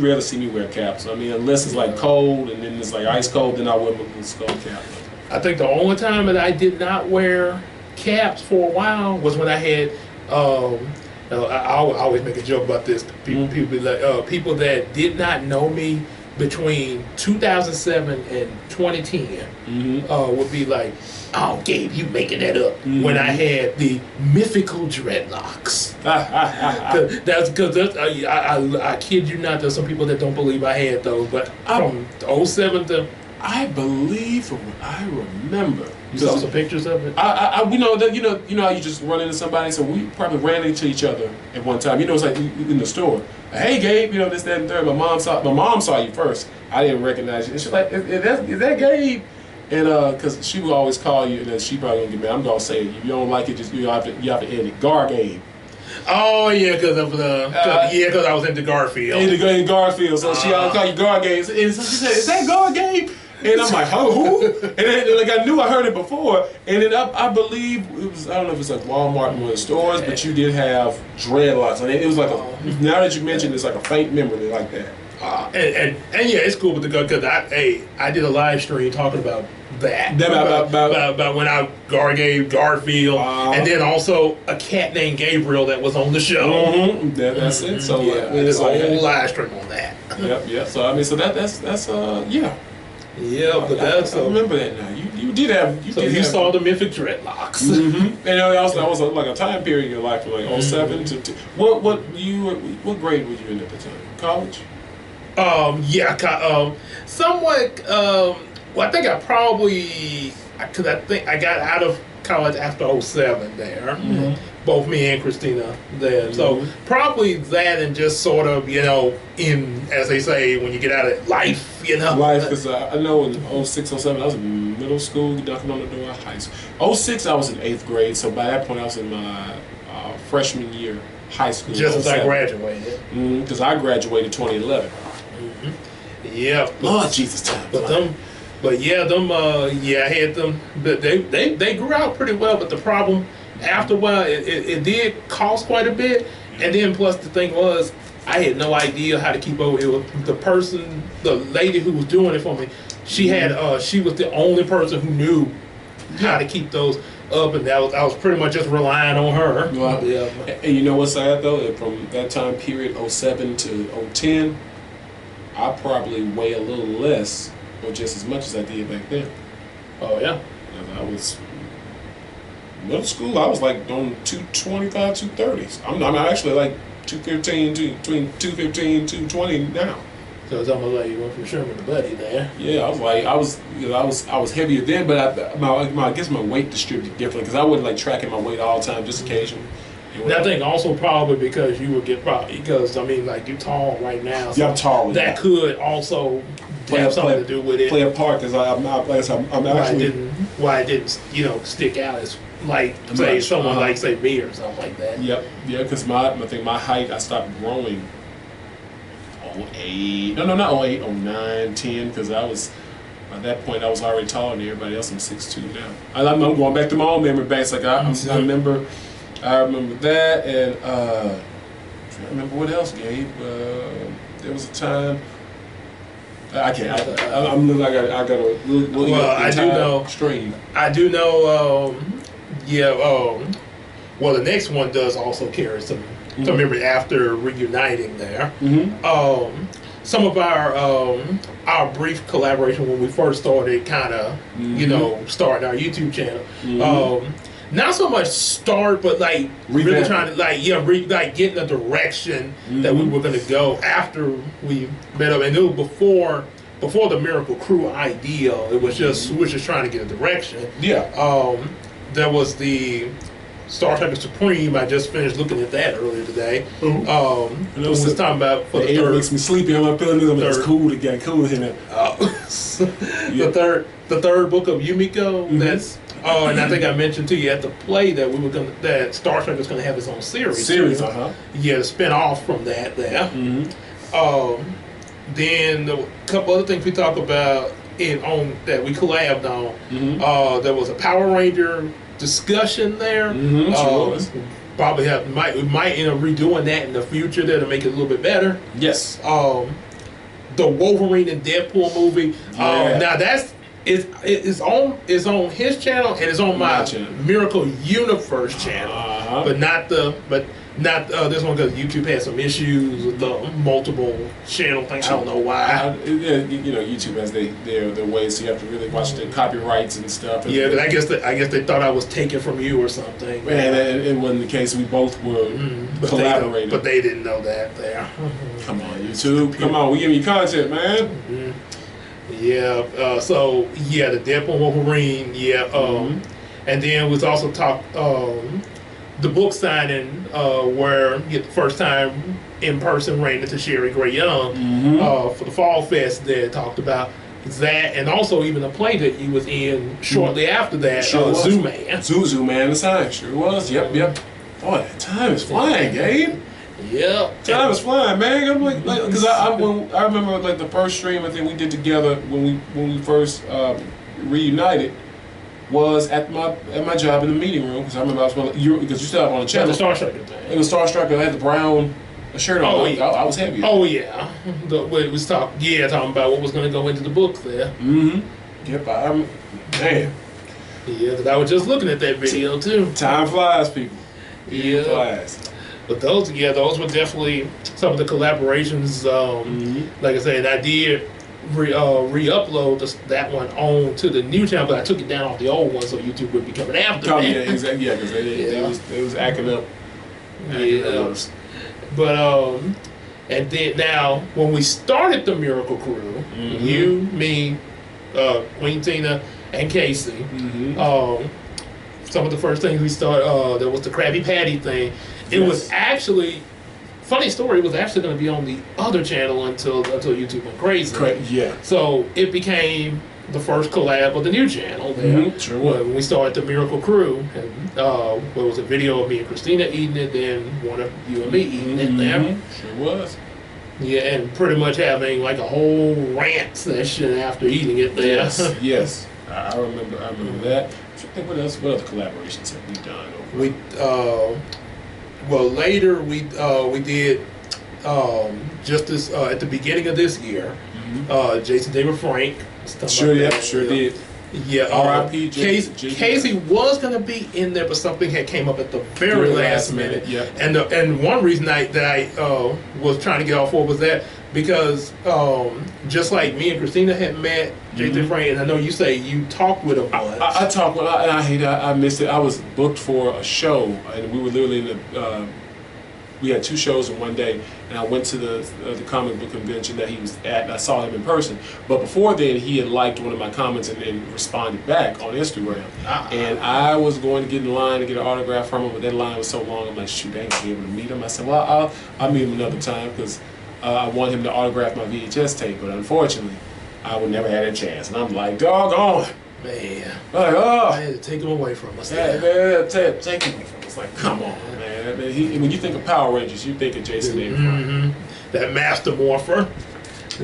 rarely see me wear caps. I mean, unless it's like cold and then it's like ice cold, then I wear my skull cap.
I think the only time that I did not wear caps for a while was when I had. I always make a joke about this. People be like, people that did not know me between 2007 and 2010 would be like, "Oh, Gabe, you making that up?" When I had the mythical dreadlocks. That's because I kid you not. There's some people that don't believe I had those, but from 07 to
I believe, from what I remember.
You saw some pictures of it?
You know how you just run into somebody, so we probably ran into each other at one time. You know, it's like in the store. Hey, Gabe, you know, this, that, and third. My mom saw you first. I didn't recognize you. And she's like, is that Gabe? And because she would always call you, and then she probably gonna get mad. I'm gonna say, if you don't like it, just you have to end it. Gabe.
Oh yeah, because I was into Garfield.
In Garfield, so she always call you Gabe. And so she said, "Is that Gabe?" And I'm like, who? And then, like, I knew I heard it before. And then I believe it was, I don't know if it's like Walmart in one of the stores, but you did have dreadlocks. And it was like now that you mentioned, it's like a faint memory like that.
And yeah, it's cool with the because I did a live stream talking about that. About when I Garfield, and then also a cat named Gabriel that was on the show.
That's it. So
yeah, there's a whole live stream on that.
Yep. So I mean, so that's yeah.
Yeah, but that's
I remember that now. You did have
you saw the mythic dreadlocks.
And also that was like a time period in your life from like 07 to what grade were you in at the time? College?
Somewhat. Well, I think I probably because I think I got out of college after 07 there. Both me and Christina there. So probably that and just sort of, you know, in, as they say, when you get out of life, you know.
Life, because I know in 06, 07, I was in middle school, knocking on the door of high school. 06, I was in 8th grade, so by that point I was in my freshman year high school.
Just as I graduated.
Because I graduated 2011.
Yeah.
Lord Jesus, time.
I had them. But they grew out pretty well. But the problem, after a while, it did cost quite a bit. And then plus the thing was, I had no idea how to keep over. It was the lady who was doing it for me. She had she was the only person who knew how to keep those up, and I was pretty much just relying on her.
Well, and you know what's sad though? From that time period, 07 to 010. I probably weigh a little less or just as much as I did back then.
Oh yeah.
I was middle school. I was like on 225, 230s. I'm actually like 215, between 215, 220 now.
So it's almost like you went from Sherman to Buddy there.
Yeah, I was heavier then, but I guess my weight distributed differently because I wasn't like tracking my weight all the time, just occasionally.
And I think also probably because you would get because I mean like you're tall right now. So
yeah, I'm tall.
That could also have something to do with it.
Play a part because I'm actually
why it didn't stick out as like say someone like say me or something like that.
Yep, yeah, because I think my height I stopped growing. 08, no, not 08, 09, 10, because I was, at that point, I was already taller than everybody else. I'm 6'2" now. I'm going back to my own memory banks. Like, I remember that, and I remember what else, Gabe. There was a time, I can't, I'm looking like I got a little
well, I do know,
stream.
I do know, well, the next one does also carry some memory after reuniting there. Some of our brief collaboration when we first started, kind of starting our YouTube channel. Not so much start, but like really trying to like getting a direction that we were going to go after we met up, and it was before the Miracle Crew idea. It was just we were just trying to get a direction.
Yeah.
There was the Star Trek Supreme. I just finished looking at that earlier today.
And
it was talking about for the
air makes me sleepy. I'm not feeling it. It's cool to get cool in it.
The third book of Yumiko. That's and I think I mentioned to you at the play that that Star Trek was gonna have its own series. Yeah, spin off from that there. Then a couple other things we talked about that we collabed on. There was a Power Ranger discussion there. Probably we might end up redoing that in the future there to make it a little bit better.
Yes.
The Wolverine and Deadpool movie. Now that's it's on his channel and it's on my Miracle Universe channel, but not this one because YouTube has some issues with the multiple channel thing. I don't know why.
YouTube has their ways, so you have to really watch the copyrights and stuff.
Yeah, but I guess they thought I was taken from you or something.
And it wasn't the case. We both were collaborating.
But they didn't know that there.
Come on, YouTube. Come on, we give you content, man.
Yeah. So the Deadpool Wolverine. Yeah. And then was also the book signing where you get the first time in person ran into Sherry Gray Young for the Fall Fest that talked about that, and also even a play that he was in shortly after that, Zoo Man. Zoo
Man, the sign sure was. Yep. Boy, time is flying, Gabe.
Yeah,
time is flying, man. I'm like because I remember like the first stream I think we did together when we first reunited. Was at my job in the meeting room because I remember because you still have on the channel.
The Star Striker thing.
It was Star Striker. I had the brown shirt on. I was heavy.
Oh yeah, it was talking about what was going to go into the books there.
Yep, man.
Yeah, because I was just looking at that video too.
Time flies, people.
Yeah,
flies.
But those were definitely some of the collaborations. Like I said, I did re-upload that one on to the new channel, but I took it down off the old one so YouTube would be coming after that.
Yeah, exactly. Yeah, because they was acting up.
But and then now when we started the Miracle Crew, you, me, Queen Tina, and Casey, some of the first things we started, there was the Krabby Patty thing. It was actually. Funny story, it was actually going to be on the other channel until YouTube went crazy.
Yeah.
So it became the first collab of the new channel there.
Sure was.
When we started the Miracle Crew. And there was a video of me and Christina eating it, then one of you and me eating it there.
Sure was.
Yeah, and pretty much having like a whole rant session after eating it there.
Yes. I remember that. I think what other collaborations have we done?
Well, later we did just this at the beginning of this year. Jason David Frank.
Sure did.
Yeah,
R.I.P.
Casey was gonna be in there, but something had came up at the very last minute.
Yeah,
and one reason that I was trying to get off for was that because just like me and Christina had met J.J. Frank, and I know you say you talked with him once.
I talked with him, and I hate it. I missed it. I was booked for a show, and we were literally in the. We had 2 shows in one day, and I went to the comic book convention that he was at, and I saw him in person. But before then, he had liked one of my comments and responded back on Instagram. And I was going to get in line to get an autograph from him, but that line was so long, I'm like, shoot, I ain't gonna be able to meet him. I said, well, I'll meet him another time, because I want him to autograph my VHS tape, but unfortunately, I would never have that chance. And I'm like, doggone.
Man,
like, oh,
I had to take him away from us.
Yeah, man, take him away from us. Like, come on, man. When you think of Power Rangers, you think of Jason David.
That Master Morpher.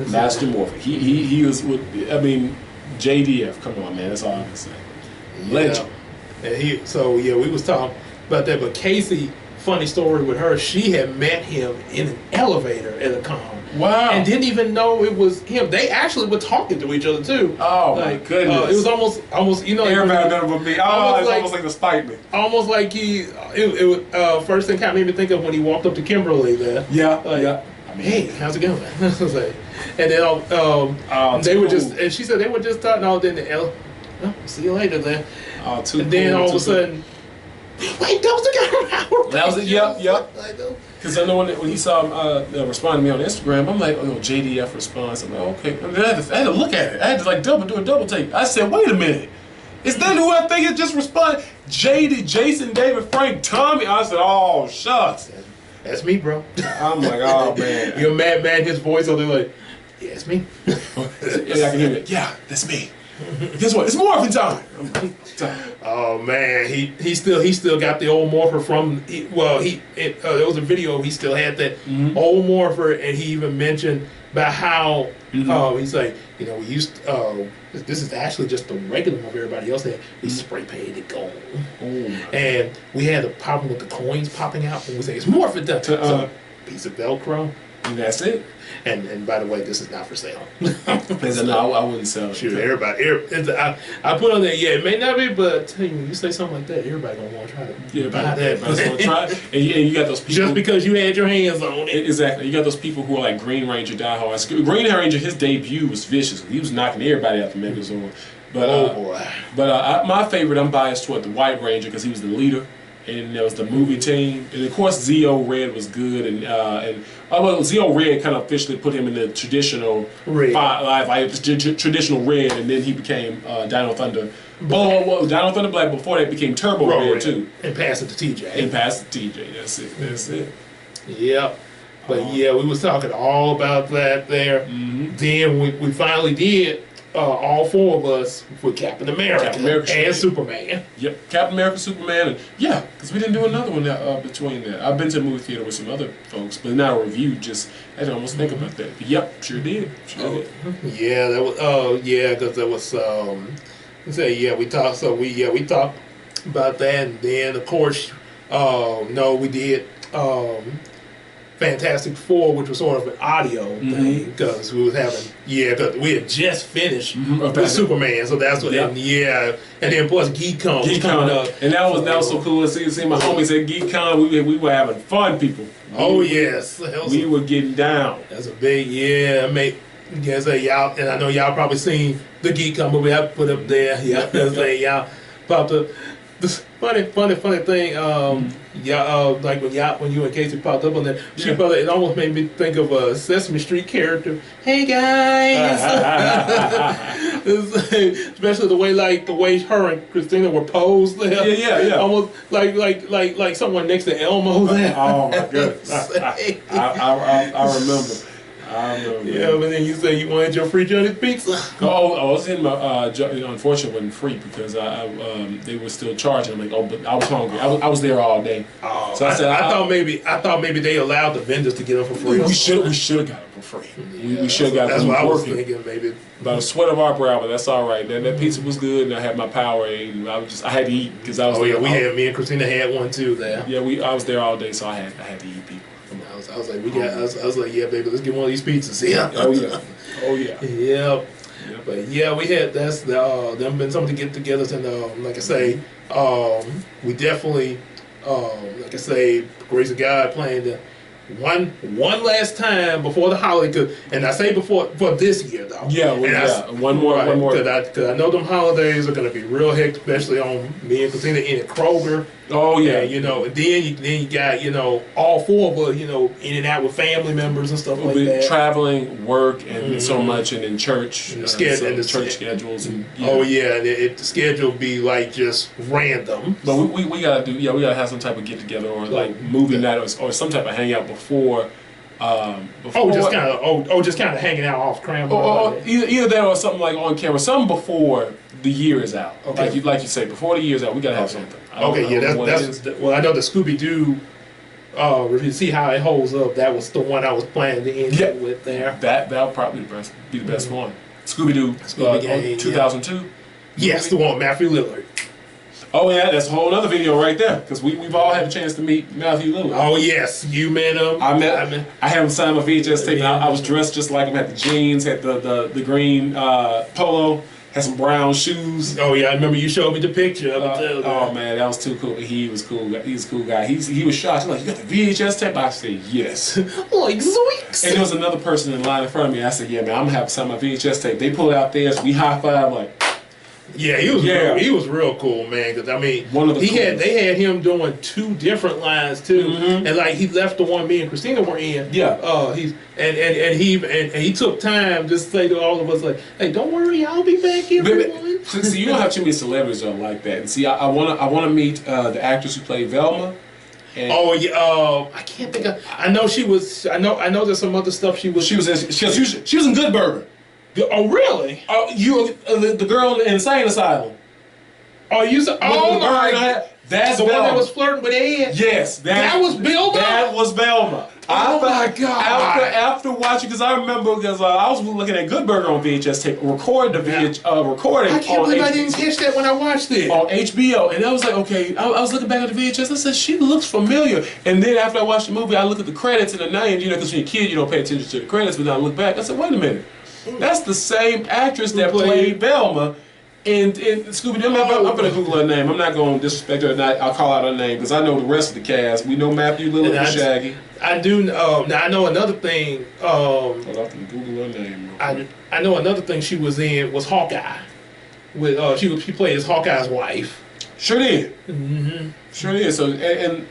Master Morpher. He was with. I mean, JDF. Come on, man. That's all I can say. Legend.
And we was talking about that. But Casey, funny story with her. She had met him in an elevator at a con.
Wow.
And didn't even know it was him. They actually were talking to each other too.
Oh my goodness.
It was almost
everybody done with me. It's almost like to spite me.
Almost like it was first thing kind of made me think of when he walked up to Kimberly there.
Yeah.
I mean, hey, how's it going? I was like, and then they were just, and she said they were just talking all day in the elevator. Oh, see you later then. And then all of a sudden, wait, that was the guy.
That was it. Yep. Because I know when he saw him respond to me on Instagram, I'm like, oh, JDF response. I'm like, okay. And then I had to look at it. I had to like do a double take. I said, wait a minute. Is that who I think it just responded? Jason, David, Frank, Tommy. I said, oh, shucks.
That's me, bro.
I'm like, oh, man.
You're mad, his voice on there like, yeah, it's me.
Yeah, I can hear it. Yeah, that's me. Guess what? It's morphin' time.
Oh man, he still got the old morpher from. There was a video. He still had that old morpher, and he even mentioned about how he's like, we used. This is actually just the regular morpher everybody else had. We spray painted it gold, and we had a problem with the coins popping out. And we say it's morphin' done. So piece of Velcro.
And that's it.
And by the way, this is not for sale.
No, I wouldn't sell it.
Sure, everybody. I put on there. Yeah, it may not be, but I tell you, when you say something like that, everybody gonna want to try to buy that.
Everybody's gonna try. And you got those people
just because you had your hands on it.
Exactly. You got those people who are like Green Ranger diehards. Green Ranger, his debut was vicious. He was knocking everybody out the Megazord. But my favorite, I'm biased toward the White Ranger because he was the leader. And there was the movie team, and of course Zeo Red was good, and Zeo Red kind of officially put him in the traditional traditional Red, and then he became Dino Thunder. Dino Thunder Black. Before that became Turbo Red too,
and passed it to TJ.
That's it.
Yep. But we was talking all about that there. Then we finally did. All 4 of us with Captain America and Superman.
Yep, Captain America, Superman, and because we didn't do another one between that. I've been to the movie theater with some other folks, but not a review. Just I didn't almost think about that. But sure did.
Yeah, that was. Because there was. We talked. So we talked about that, and then of course, we did. Fantastic Four, which was sort of an audio thing, because we was having, because we had just finished with Superman, so that's what, and then plus GeekCon was coming up,
and that was so cool to see my homies at GeekCon. We were having fun, people.
Yes,
we were getting down.
That's a big y'all, and I know y'all probably seen the GeekCon, but we have to put up there. Y'all popped up. This funny thing, like when you and Casey popped up on there, it almost made me think of a Sesame Street character. Hey guys, especially the way her and Christina were posed there.
Yeah.
Almost like someone next to Elmo there.
Oh my goodness, I remember.
But then you say you wanted your free Johnny's pizza.
I was in my. Unfortunately, it wasn't free because they were still charging. I'm like, but I was hungry. I was there all day.
So I said, I thought maybe they allowed the vendors to get them for free.
We should have got them for free. We should have got them.
That's what I was thinking, maybe.
By the sweat of our brow, but that's all right. That pizza was good, and I had my Powerade, and I had to eat because I was.
Me and Christina had one too there.
Yeah, I was there all day, so I had to eat people.
I was like, baby, let's get one of these pizzas. Yeah.
Oh yeah.
Yep. But yeah, we had them been some of the get-togethers, and like I say, we definitely, like I say, grace of God, playing the one last time before the holiday, and I say before for this year though.
Yeah, one more.
Because I know them holidays are gonna be real hectic, especially on me and Christina in at Kroger.
Oh yeah,
and, and then you got all four of us, in and out with family members and stuff like that.
Traveling, work, and so much, and in church,
and
the church schedules, and
the schedule be like just random.
But we gotta do, we gotta have some type of get together or like movie night or some type of hangout before.
Just kind of hanging out off camera.
Or either that or something like on camera, something before the year is out. Okay. Like you say, before the year is out, we gotta have something.
Well, I know the Scooby Doo. If you see how it holds up, that was the one I was planning to end with there.
That'll probably be the best one. Scooby Doo, 2002.
Yes, the one with Matthew Lillard.
Oh yeah, that's a whole other video right there because we've all had a chance to meet Matthew Lillard.
Oh yes, you met him.
I had him sign my VHS tape. I was dressed just like him. Had the jeans, had the green polo, had some brown shoes.
Oh yeah, I remember you showed me the picture.
Oh man, that was too cool. He was cool. He was a cool guy. He was shocked. He's like, "You got the VHS tape?" I said, "Yes."
Like zoinks.
And there was another person in line in front of me. I said, "Yeah, man, I'm gonna have to sign my VHS tape." They pulled out theirs. We high five like.
Yeah, he was real cool, man. Because I mean, they had him doing 2 different lines too, and like he left the one me and Christina were in.
Yeah.
He took time just to say to all of us like, "Hey, don't worry, I'll be back, everyone."
See, you don't have too many celebrities that are like that. And see, I wanna meet the actress who played Velma. And
I can't think of. I know she was. I know there's some other stuff she was.
She was in Good Burger.
Oh really?
The girl in the insane asylum.
Oh, my!
That's
the
Velma.
one that was flirting with Ed.
Yes,
that was Velma.
That was Velma.
Oh my God!
After watching, because I remember, because I was looking at Good Burger on VHS tape, recording recording.
I can't believe I didn't catch that when I watched it
on HBO, and I was like, okay. I was looking back at the VHS. I said, she looks familiar. And then after I watched the movie, I looked at the credits and the names. Because when you're a kid, you don't pay attention to the credits. But then I look back, I said, wait a minute. That's the same actress that played Velma in Scooby-Doo. I'm going to Google her name. I'm not going to disrespect her. I'll call out her name because I know the rest of the cast. We know Matthew Lillard and Shaggy.
I do. Now I know another thing.
Hold on, I can Google her name.
I know another thing she was in was Hawkeye. With she played as Hawkeye's wife.
Sure did. Sure did. So and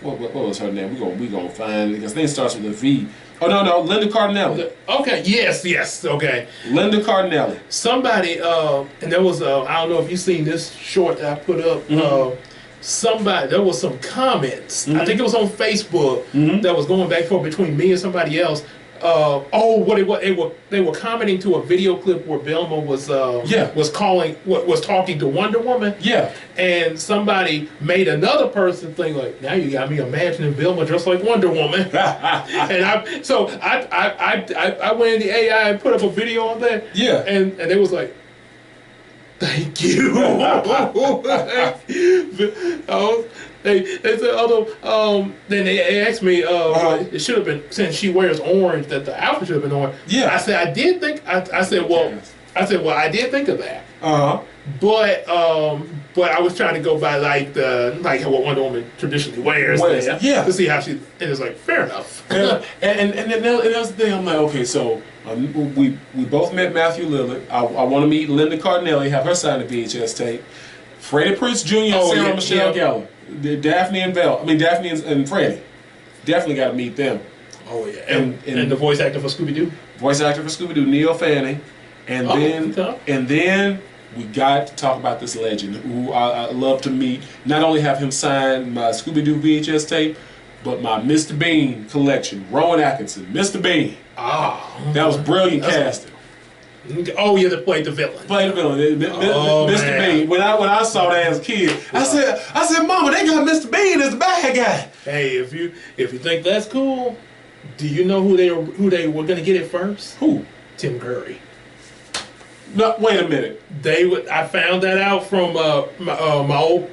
what was her name? We gonna find it because name starts with a V. Oh no, Linda Cardinelli.
Okay, yes, okay.
Linda Cardinelli.
Somebody, and there was I don't know if you've seen this short that I put up. There was some comments. I think it was on Facebook that was going back and forth between me and somebody else. They were commenting to a video clip where Velma was talking to Wonder Woman.
Yeah.
And somebody made another person think like, now you got me imagining Velma just like Wonder Woman. And I went in the AI and put up a video on that.
Yeah.
And they was like, thank you. They said, although, then they asked me, it should have been, since she wears orange, that the outfit should have been orange.
Yeah.
I said, I did think, I said, I did think of that. But I was trying to go by like what Wonder Woman traditionally wears.
Yeah.
To see how she, and it's like, fair enough.
and that was the thing. I'm like, okay, so we both met Matthew Lillard. I want to meet Linda Cardinelli, have her sign the VHS tape. Freddie Prinze Jr. and Sarah Michelle Gellar. Daphne and Freddie. Definitely got to meet them.
Oh yeah, and the voice actor for Scooby-Doo.
Voice actor for Scooby-Doo, Neil Fanning. And then we got to talk about this legend who I love to meet. Not only have him sign my Scooby-Doo VHS tape, but my Mr. Bean collection. Rowan Atkinson, Mr. Bean. That was brilliant casting.
Oh yeah, they played the villain.
Mr. Bean. When I saw that as a kid, I said, Mama, they got Mr. Bean as the bad guy.
Hey, if you think that's cool, do you know who they were gonna get it first?
Who?
Tim Curry.
No, wait a minute.
I found that out from my old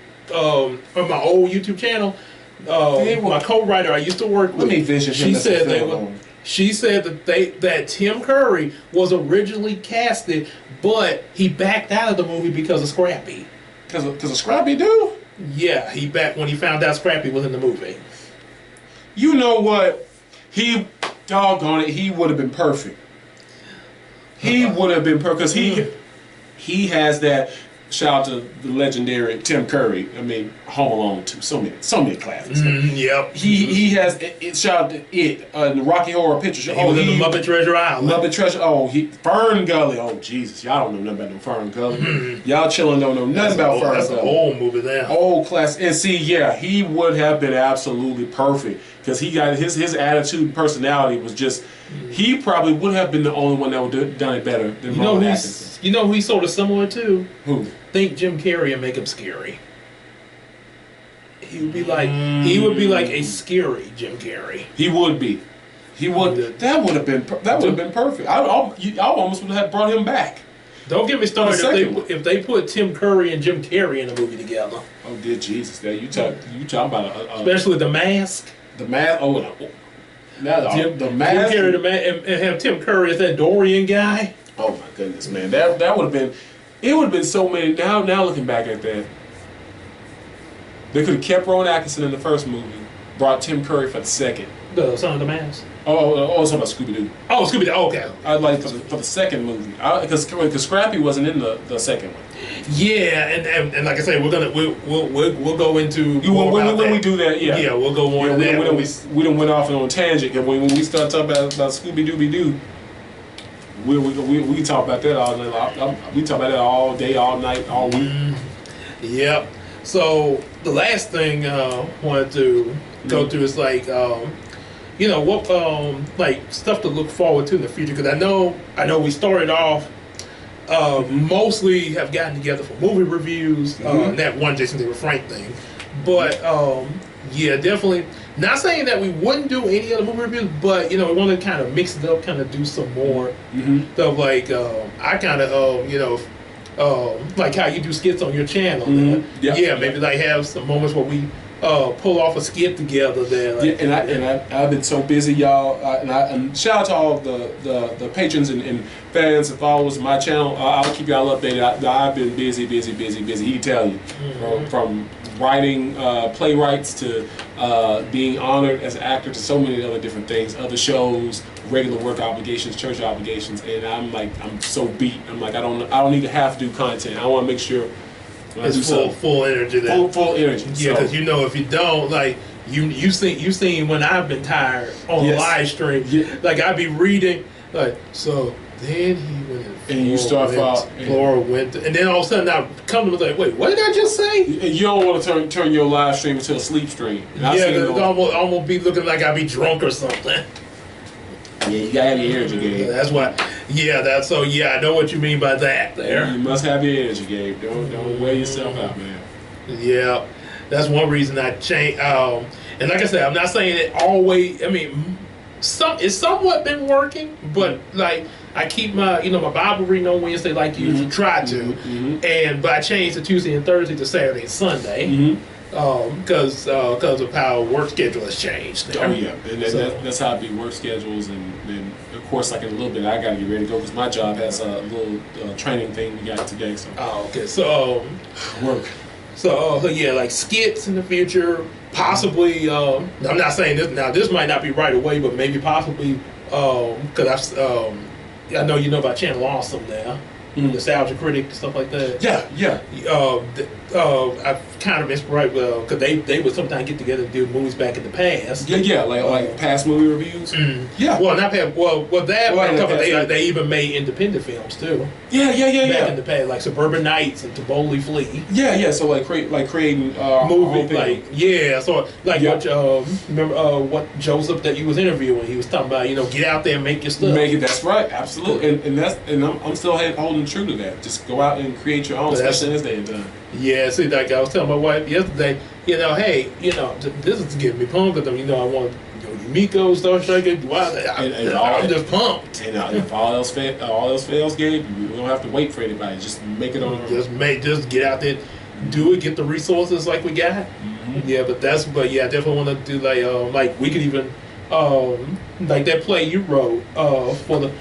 YouTube channel. My co-writer I used to work with.
Let me visit him.
She said they were. She said that Tim Curry was originally casted, but he backed out of the movie because of Scrappy.
Because of Scrappy Doo?
Yeah, he backed when he found out Scrappy was in the movie.
You know what? Doggone it, he would have been perfect. He would have been perfect because he has that. Shout out to the legendary Tim Curry. I mean, Home Alone too. So many classics.
Yep.
He has it. Shout out to it. The Rocky Horror Picture Show.
He was in the Muppet Treasure Island.
Muppet Treasure. Fern Gully. Oh Jesus, y'all don't know nothing about no Fern Gully. Y'all chillin' don't know nothing about Fern Gully.
That's an old movie there.
Old class. And see, yeah, he would have been absolutely perfect because he got his attitude, and personality was just. He probably would have been the only one that would have done it better than Ron Atkinson.
You know who he's sort of similar to?
Who?
Think Jim Carrey and make him scary. He would be like a scary Jim Carrey.
He would be. He would. That would have been perfect. I almost would have brought him back.
Don't get me started if they put Tim Curry and Jim Carrey in a movie together.
Oh dear Jesus! Now you talking about
especially The Mask.
The Mask. Oh no. The Mask.
Jim Carrey and have Tim Curry as that Dorian guy.
Oh my goodness, man! That would have been. It would have been so many. Now looking back at that, they could have kept Rowan Atkinson in the first movie, brought Tim Curry for the second.
The Son of the Mask.
Oh, it's about Scooby Doo.
Oh, Scooby Doo. Okay.
I'd like for the second movie because Scrappy wasn't in the second one.
Yeah, and like I say, we'll go into
when we do that. Yeah,
yeah, we'll go on.
We don't went off on a tangent because when we start talking about Scooby Dooby Doo. We talk about that all night. We talk about that all day, all night, all week.
Yep. So the last thing I wanted to go through is like, what like stuff to look forward to in the future. Because I know we started off mostly have gotten together for movie reviews. That one Jason David Frank thing, but yeah, definitely. Not saying that we wouldn't do any other movie reviews, but we want to kind of mix it up, kind of do some more stuff. Like I kind of, like how you do skits on your channel. Maybe like have some moments where we pull off a skit together. There, like,
I've been so busy, y'all. And shout out to all the patrons and fans and followers of my channel. I'll keep y'all updated. I've been busy. He tell you from writing playwrights to being honored as an actor to so many other different things, other shows, regular work obligations, church obligations, and I'm so beat. I'm like I don't need to have to do content. I want to make sure
it's full energy there.
Full energy.
Yeah, because if you don't, like you seen when I've been tired on the live stream, like I'd be reading like so. Then he went
and you start
Flora went, and then all of a sudden I come to like, wait, what did I just say?
And you don't want to turn your live stream into a sleep stream.
It's almost be looking like I be drunk or something.
Yeah, you gotta have your energy, Gabe.
That's why. Yeah, I know what you mean by that. There,
you must have your energy, Gabe. Don't wear yourself out, man.
Yeah, that's one reason I changed. And like I said, I'm not saying it always. I mean, it's somewhat been working, but like. I keep my my Bible reading on Wednesday like you usually try to, but I changed to Tuesday and Thursday to Saturday and Sunday because of how work schedule has changed. There.
Oh yeah, and that's how it be work schedules, and of course like in a little bit I got to get ready to go because my job has a little training thing we got today. So
okay, so
work.
So yeah, like skits in the future, possibly. I'm not saying this now. This might not be right away, but maybe possibly because I know you know about Channel Awesome now, Nostalgia Critic, stuff like that.
Yeah.
I've kind of inspired because they would sometimes get together and do movies back in the past.
Yeah, like past movie reviews. Yeah.
Well, not past. Well, they even made independent films too.
Yeah.
Back in the past, like Suburban Nights and To Boldly Flee.
Yeah. So creating
movie So remember what Joseph that you was interviewing? He was talking about get out there and make your stuff.
That's right, absolutely, and I'm still holding true to that. Just go out and create your own, especially in this day and time.
Yeah, see, like I was telling my wife yesterday, hey, this is getting me pumped because I want Yumiko, Star Striker. I'm just pumped.
And if all else fails, Gabe, you don't have to wait for anybody. Just make it on.
Just get out there, do it, get the resources like we got. Yeah, I definitely want to do like we could even like that play you wrote for the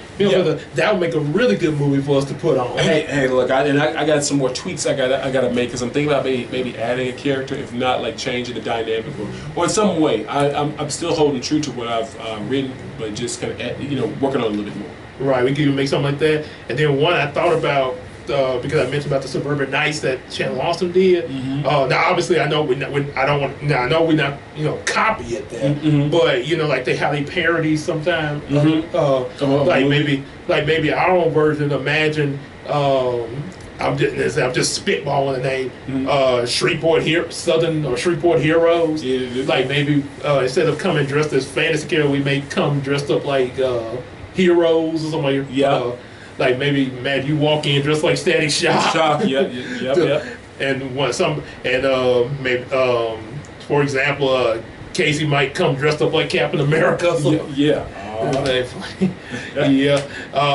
that would make a really good movie for us to put on.
Hey, look, I got some more tweaks I gotta make because I'm thinking about maybe adding a character, if not like changing the dynamic or in some way. I'm still holding true to what I've written, but just kind of working on it a little bit more.
Right, we can make something like that. And then one I thought about. Because I mentioned about the Suburban Nights that Channel Austin did. Now, obviously, I know we're not copy it that, but like how they parody sometimes, like maybe our own version. Imagine, I'm just spitballing the name, Shreveport Heroes. Yeah, like maybe instead of coming dressed as fantasy characters, we may come dressed up like heroes or something. Yeah. Like maybe, man, you walk in dressed like Static Shock.
Yep.
And maybe, for example, Casey might come dressed up like Captain America. So,
yeah.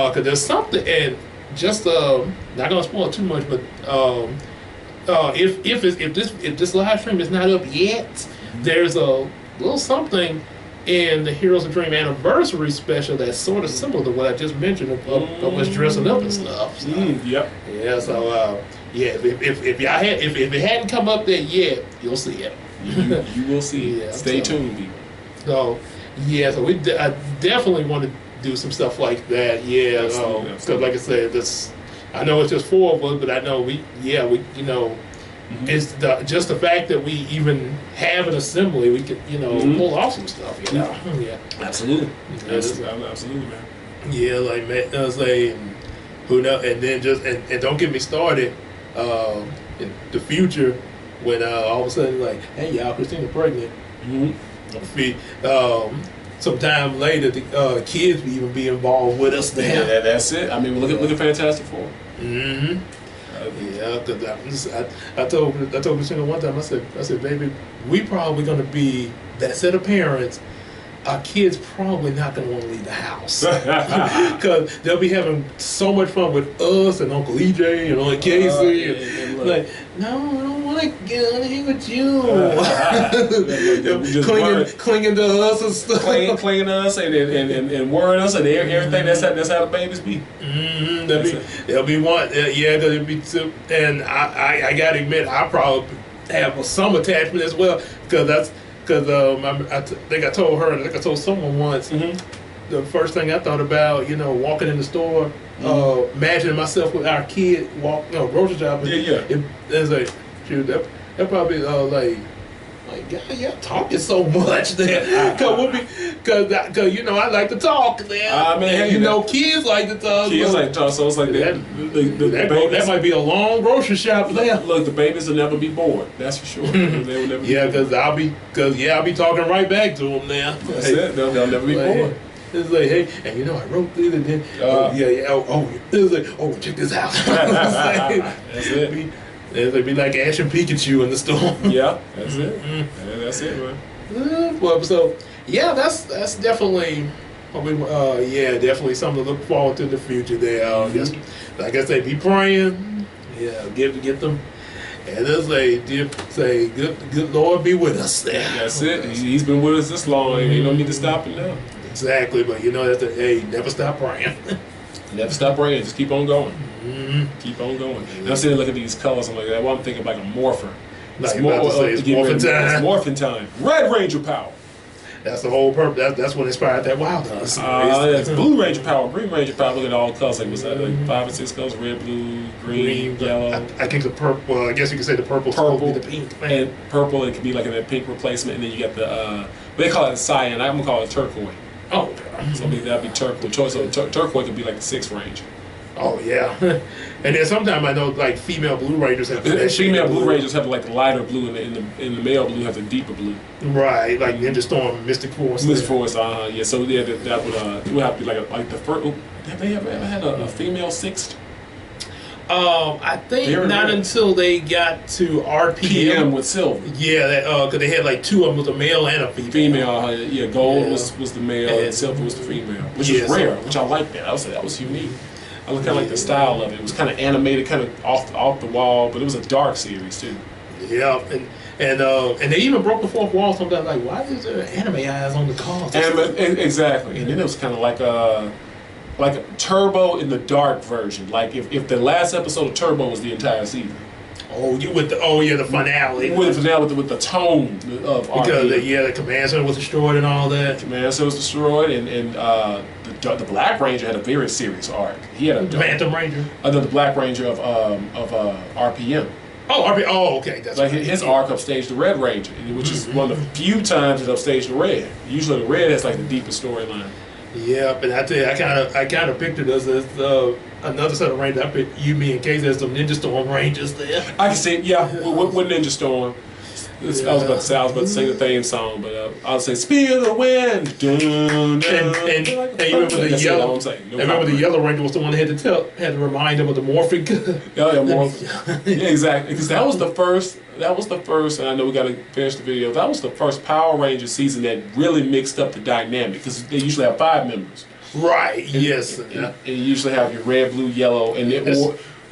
Because there's something, and just not gonna spoil too much, but if this live stream is not up yet, there's a little something in the Heroes of Dream anniversary special that's sort of similar to what I just mentioned of us dressing up and stuff. So, Yeah. So if it hadn't come up there yet, you'll see it.
You will see it. Stay tuned, people.
So so I definitely want to do some stuff like that. Yeah. Because like I said, I know it's just 4 of us, but I know we it's just the fact that we even have an assembly, we could, pull off some stuff, Yeah.
Absolutely. Absolutely, man.
Yeah, like, man, I was like, who knows? And then and don't get me started in the future when all of a sudden, like, hey, y'all, Christina pregnant. Sometime later, the kids will even be involved with us there.
Yeah, that's it. I mean, look at Fantastic Four.
Yeah, because I told Christina one time, I said, baby, we probably going to be that set of parents. Our kids probably not going to want to leave the house because they'll be having so much fun with us and Uncle Ejay and Uncle Casey. And like, no, I don't want to get on here with you. clinging to us and stuff.
Clinging to us and worrying us and everything. That's how the babies be.
They'll be one. Yeah, they'll be two. And I got to admit, I probably have some attachment as well because I think I told her, I think I told someone once, the first thing I thought about, walking in the store, imagining myself with our kid grocery shopping. It's like, shoot, that probably like, God, y'all talking so much there. Cause I like to talk there. And, kids like to talk.
Kids like to talk, so it's like
that might be a long grocery shop there.
Look, the babies will never be bored. That's for sure. They will never be bored.
I'll be talking right back to them now.
That's it. They'll never be bored.
It's like, hey, and I wrote this and then, it was like, check this out.
That's it.
It'd be like Ash and Pikachu in the store.
Yeah, that's it. That's it, man.
So that's definitely, definitely something to look forward to in the future. There, just like I say, be praying. Yeah, get them. And say, good Lord be with us there.
That's it. He's been with us this long. Ain't no need to stop it now.
Exactly, but never stop praying.
Never stop praying. Just keep on going. Keep on going. And I'm sitting looking at these colors. I'm like, well, I'm thinking like a morpher.
It's morphin' time.
It's morphin' time. Red Ranger power.
That's the whole purpose. That's what inspired that Wild Hunt.
That's Blue Ranger power, Green Ranger power. Look at all the colors. Like, was that like 5 or 6 colors? Red, blue, green, yellow.
I think the purple. Well, I guess you could say the purple. Purple, the pink.
And purple. It could be like in a pink replacement. And then you got the they call it cyan. I'm gonna call it turquoise.
Oh, okay.
So that'd be turquoise. Choice of turquoise could be like the 6th range.
Oh yeah, and then sometimes I know like female Blue Rangers have
female Blue Rangers have like the lighter blue, and the male Blue have the deeper blue.
Right, like Ninja Storm, Mystic Force.
Mystic Force, yeah. So yeah, that would have to be like the first. Have they ever had a female 6th?
I think not until they got to RPM
with Silver.
Yeah, because they had like 2 of them, was a male and a female.
Gold was the male and Silver was the female, which was rare, which I like that. I would say that was unique. I look kind of like the style of it. It was kind of animated, kind of off the wall, but it was a dark series too.
Yeah, and they even broke the fourth wall sometimes. Like, why is there anime eyes on the cars?
Exactly, and then it was kind of like a Turbo in the dark version. Like if the last episode of Turbo was the entire season.
Oh, the finale.
With the finale with the tone of
because the command center was destroyed and all that.
The command center was destroyed, and the Black Ranger had a very serious arc. He had a
Phantom Ranger.
The Black Ranger of RPM.
Oh, RPM. Oh, okay. That's
like
right.
his arc upstaged the Red Ranger, which is one of the few times it upstaged the Red. Usually the Red has like the deepest storyline.
Yeah, but I tell you, I kind of pictured us as another set of Rangers. I picked you, me, and Casey as some Ninja Storm Rangers there.
I can see it, yeah. With Ninja Storm. I was about to sing the theme song, but I'll say "Speed of the Wind." Dun, dun,
and you remember the yellow? Remember the Yellow Ranger was the one that had to remind him of the morphing.
Yeah, exactly. Because that was the first. And I know we got to finish the video. That was the first Power Ranger season that really mixed up the dynamic because they usually have 5 members.
Right. Yes.
And you usually have your red, blue, yellow, and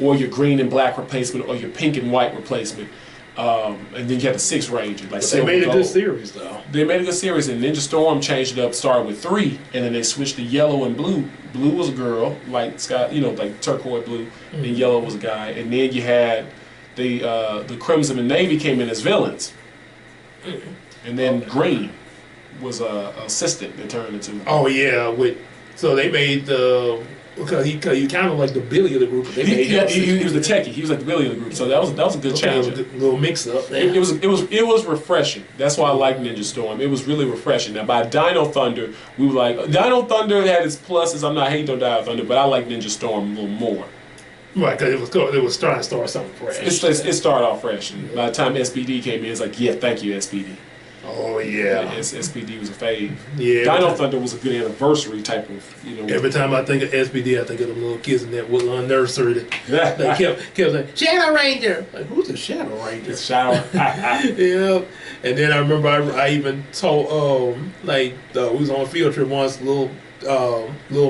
or your green and black replacement, or your pink and white replacement. And then you have the 6th Ranger. Like
they made a good series, though.
They made a good series, and Ninja Storm changed it up, started with 3, and then they switched to yellow and blue. Blue was a girl, like sky, like turquoise blue, and yellow was a guy. And then you had the Crimson and Navy came in as villains, and then green was a assistant that turned into.
Oh yeah, so they made because he kind of like the Billy of the group. He
was the techie. He was like the Billy of the group. So that was a good change.
A little mix up.
It was refreshing. That's why I like Ninja Storm. It was really refreshing. Now by Dino Thunder, we were like Dino Thunder had its pluses. I'm not hating on Dino Thunder, but I like Ninja Storm a little more.
Right, because it was trying to start something fresh.
It started off fresh. And by the time SPD came in, it's like, yeah, thank you, SPD.
Oh yeah,
SPD was a fade.
Yeah,
Dino Thunder was a good anniversary type of,
Every time I think of SPD, I think of the little kids in that Woodlawn nursery that they kept saying Shadow Ranger. Like, who's the Shadow Ranger?
It's Shadow.
Yeah, and then I remember I even told we was on a field trip once, little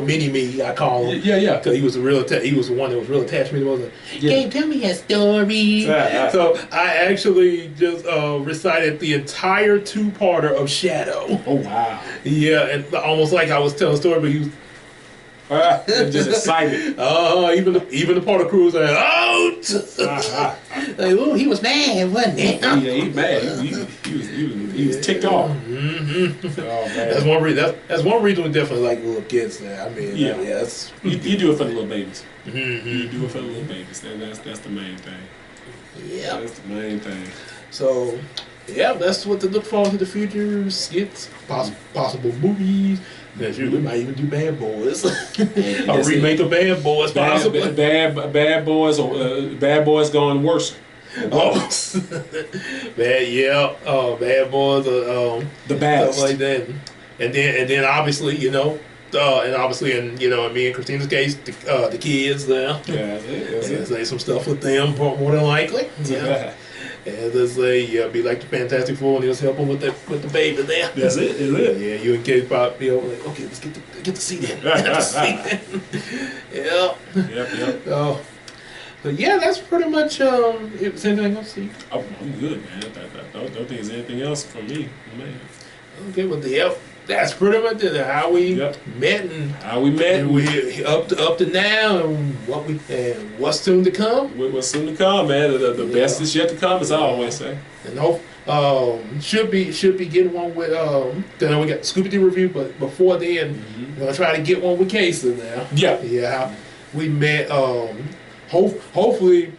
mini me, I call him.
Yeah.
Because he was he was the one that was real attached to me. He was like, Gabe, tell me a story. So I actually just recited the entire 2-parter of Shadow.
Oh wow.
Yeah, and almost like I was telling a story, but he was
just excited.
Even the part of crew was like, out. Like, oh, he was mad, wasn't he?
Yeah, he was mad. He was ticked off.
Mm-hmm. Oh man, that's one reason. That's one reason we definitely like little kids there. I mean,
yes, you do it for the little babies.
Mm-hmm.
You do it for the little babies. That's the main thing.
Yeah,
that's the main thing.
So, yeah, that's what to look forward to the future skits, possible movies. We might even do Bad Boys. A remake of Bad Boys, possibly.
Bad Boys, or Bad Boys going worse.
Oh, Bad Boys,
the bad
stuff like that, and then obviously in me and Christina's case, the kids there. Yeah, say some stuff with them more than likely. Yeah. And let's say, be like the Fantastic Four, and just help them with the baby there.
That's it. Is it?
Yeah, you and Gabe probably like, okay, let's get the seat in. Yeah. Yep. But yeah, that's pretty much. Is anything else?
I'm good, man. I don't think there's anything else from me, man.
Okay, well, that's pretty much it. How we met and we up to now, and what's soon to come.
What's soon to come, man. The best is yet to come, as I always say.
And hope should be getting one with then we got Scooby Doo review, but before then, we're gonna try to get one with Casey now. Yeah. We met. Hopefully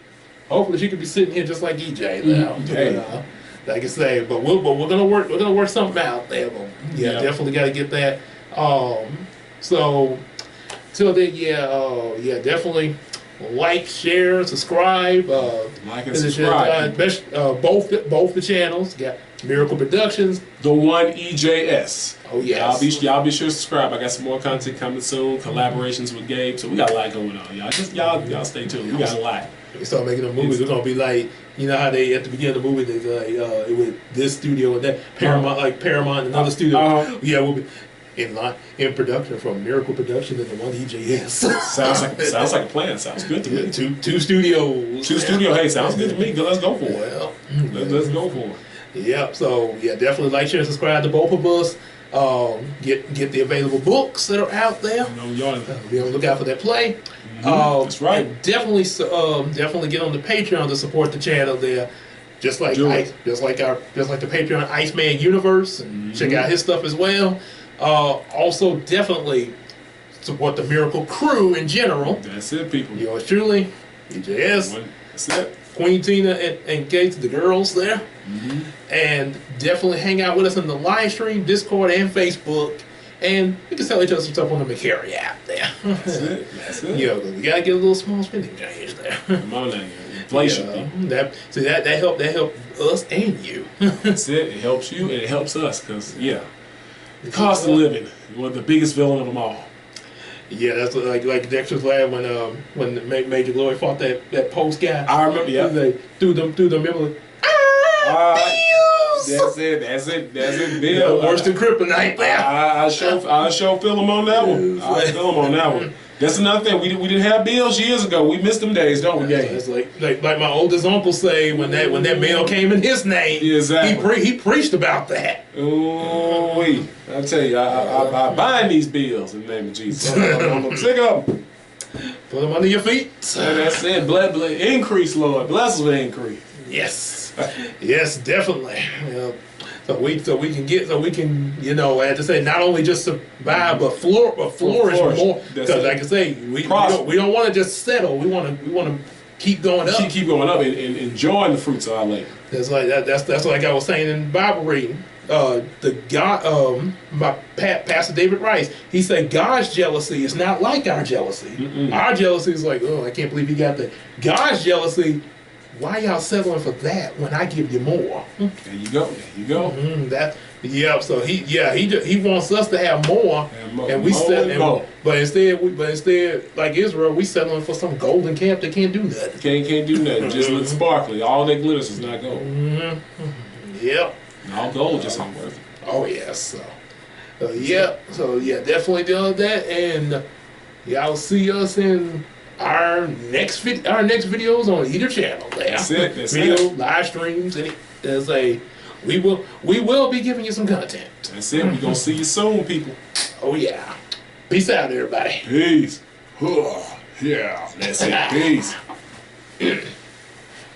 she could be sitting here just like Ejay now. Like I say, but we're gonna work something out there. But definitely got to get that. So till then, definitely like, share, subscribe.
Like and subscribe.
Both the channels. Got Miracle Productions,
the one EJS.
Oh yes.
Y'all be sure to subscribe. I got some more content coming soon. Collaborations with Gabe. So we got a lot going on. Y'all stay tuned. We got a lot.
We start making the movies. We're gonna be like, you know how they at the beginning of the movie they like with this studio and that Paramount, like Paramount and another studio. Yeah, we'll be. in production from Miracle Production and the one EJS.
sounds like a plan. Sounds good to me.
Two studios.
Hey, sounds good to me. Let's go for it.
Well,
let's go for it.
Yep. So yeah, definitely like, share, and subscribe to both of us. Get the available books that are out there.
Be on
the lookout for that play.
That's right.
And definitely get on the Patreon to support the channel there. Just like the Patreon Iceman Universe, and check out his stuff as well. Also, definitely support the Miracle Crew in general.
That's it, people.
Yours truly, EJS.
That's it.
Queen Tina and Gabe, the girls there. And definitely hang out with us in the live stream, Discord, and Facebook. And we can sell each other some stuff on the McCary app there.
That's it.
Yo, we gotta get a little small spending change there.
Come on now, inflation.
That helped us and you.
That's it. It helps you and it helps us, because the cost of living, one of the biggest villain of them all.
Yeah, that's like Dexter's Lab when Major Glory fought that post guy.
I remember. Yeah,
they threw them middle.
That's it, Bill.
Worse than kryptonite.
I sure feel him on that one. I feel him on that one. That's another thing. We didn't have bills years ago. We missed them days, don't we, Gabe?
It's like my oldest uncle say when that mail came in his name.
Exactly.
He preached about that.
Oh, I tell you, I bind these bills in the name of Jesus. I'm sick of them.
Put them under your feet.
And that's it. Increase, Lord. Bless us with increase.
Yes. Yes, definitely. So we can as I say, not only just survive but flourish more. Because like I say, we don't want to just settle. We want to keep going up.
Keep going up and enjoying the fruits of our labor.
That's like I was saying in Bible reading. Pastor David Rice, he said God's jealousy is not like our jealousy. Our jealousy is like, oh, I can't believe he got that. God's jealousy, why y'all settling for that when I give you more?
There you go.
So he wants us to have more, and we settle. But instead, like Israel, we settling for some golden calf that can't do nothing.
Can't do nothing. Just look sparkly. All that glitters is not gold.
Yep.
All gold just ain't worth it.
Oh yes. So definitely do that, and y'all see us in our next videos on either channel.
That's it.
Live streams, we will be giving you some content.
That's it. We're gonna see you soon, people.
Oh yeah. Peace out, everybody.
Peace. Yeah. That's it. Peace.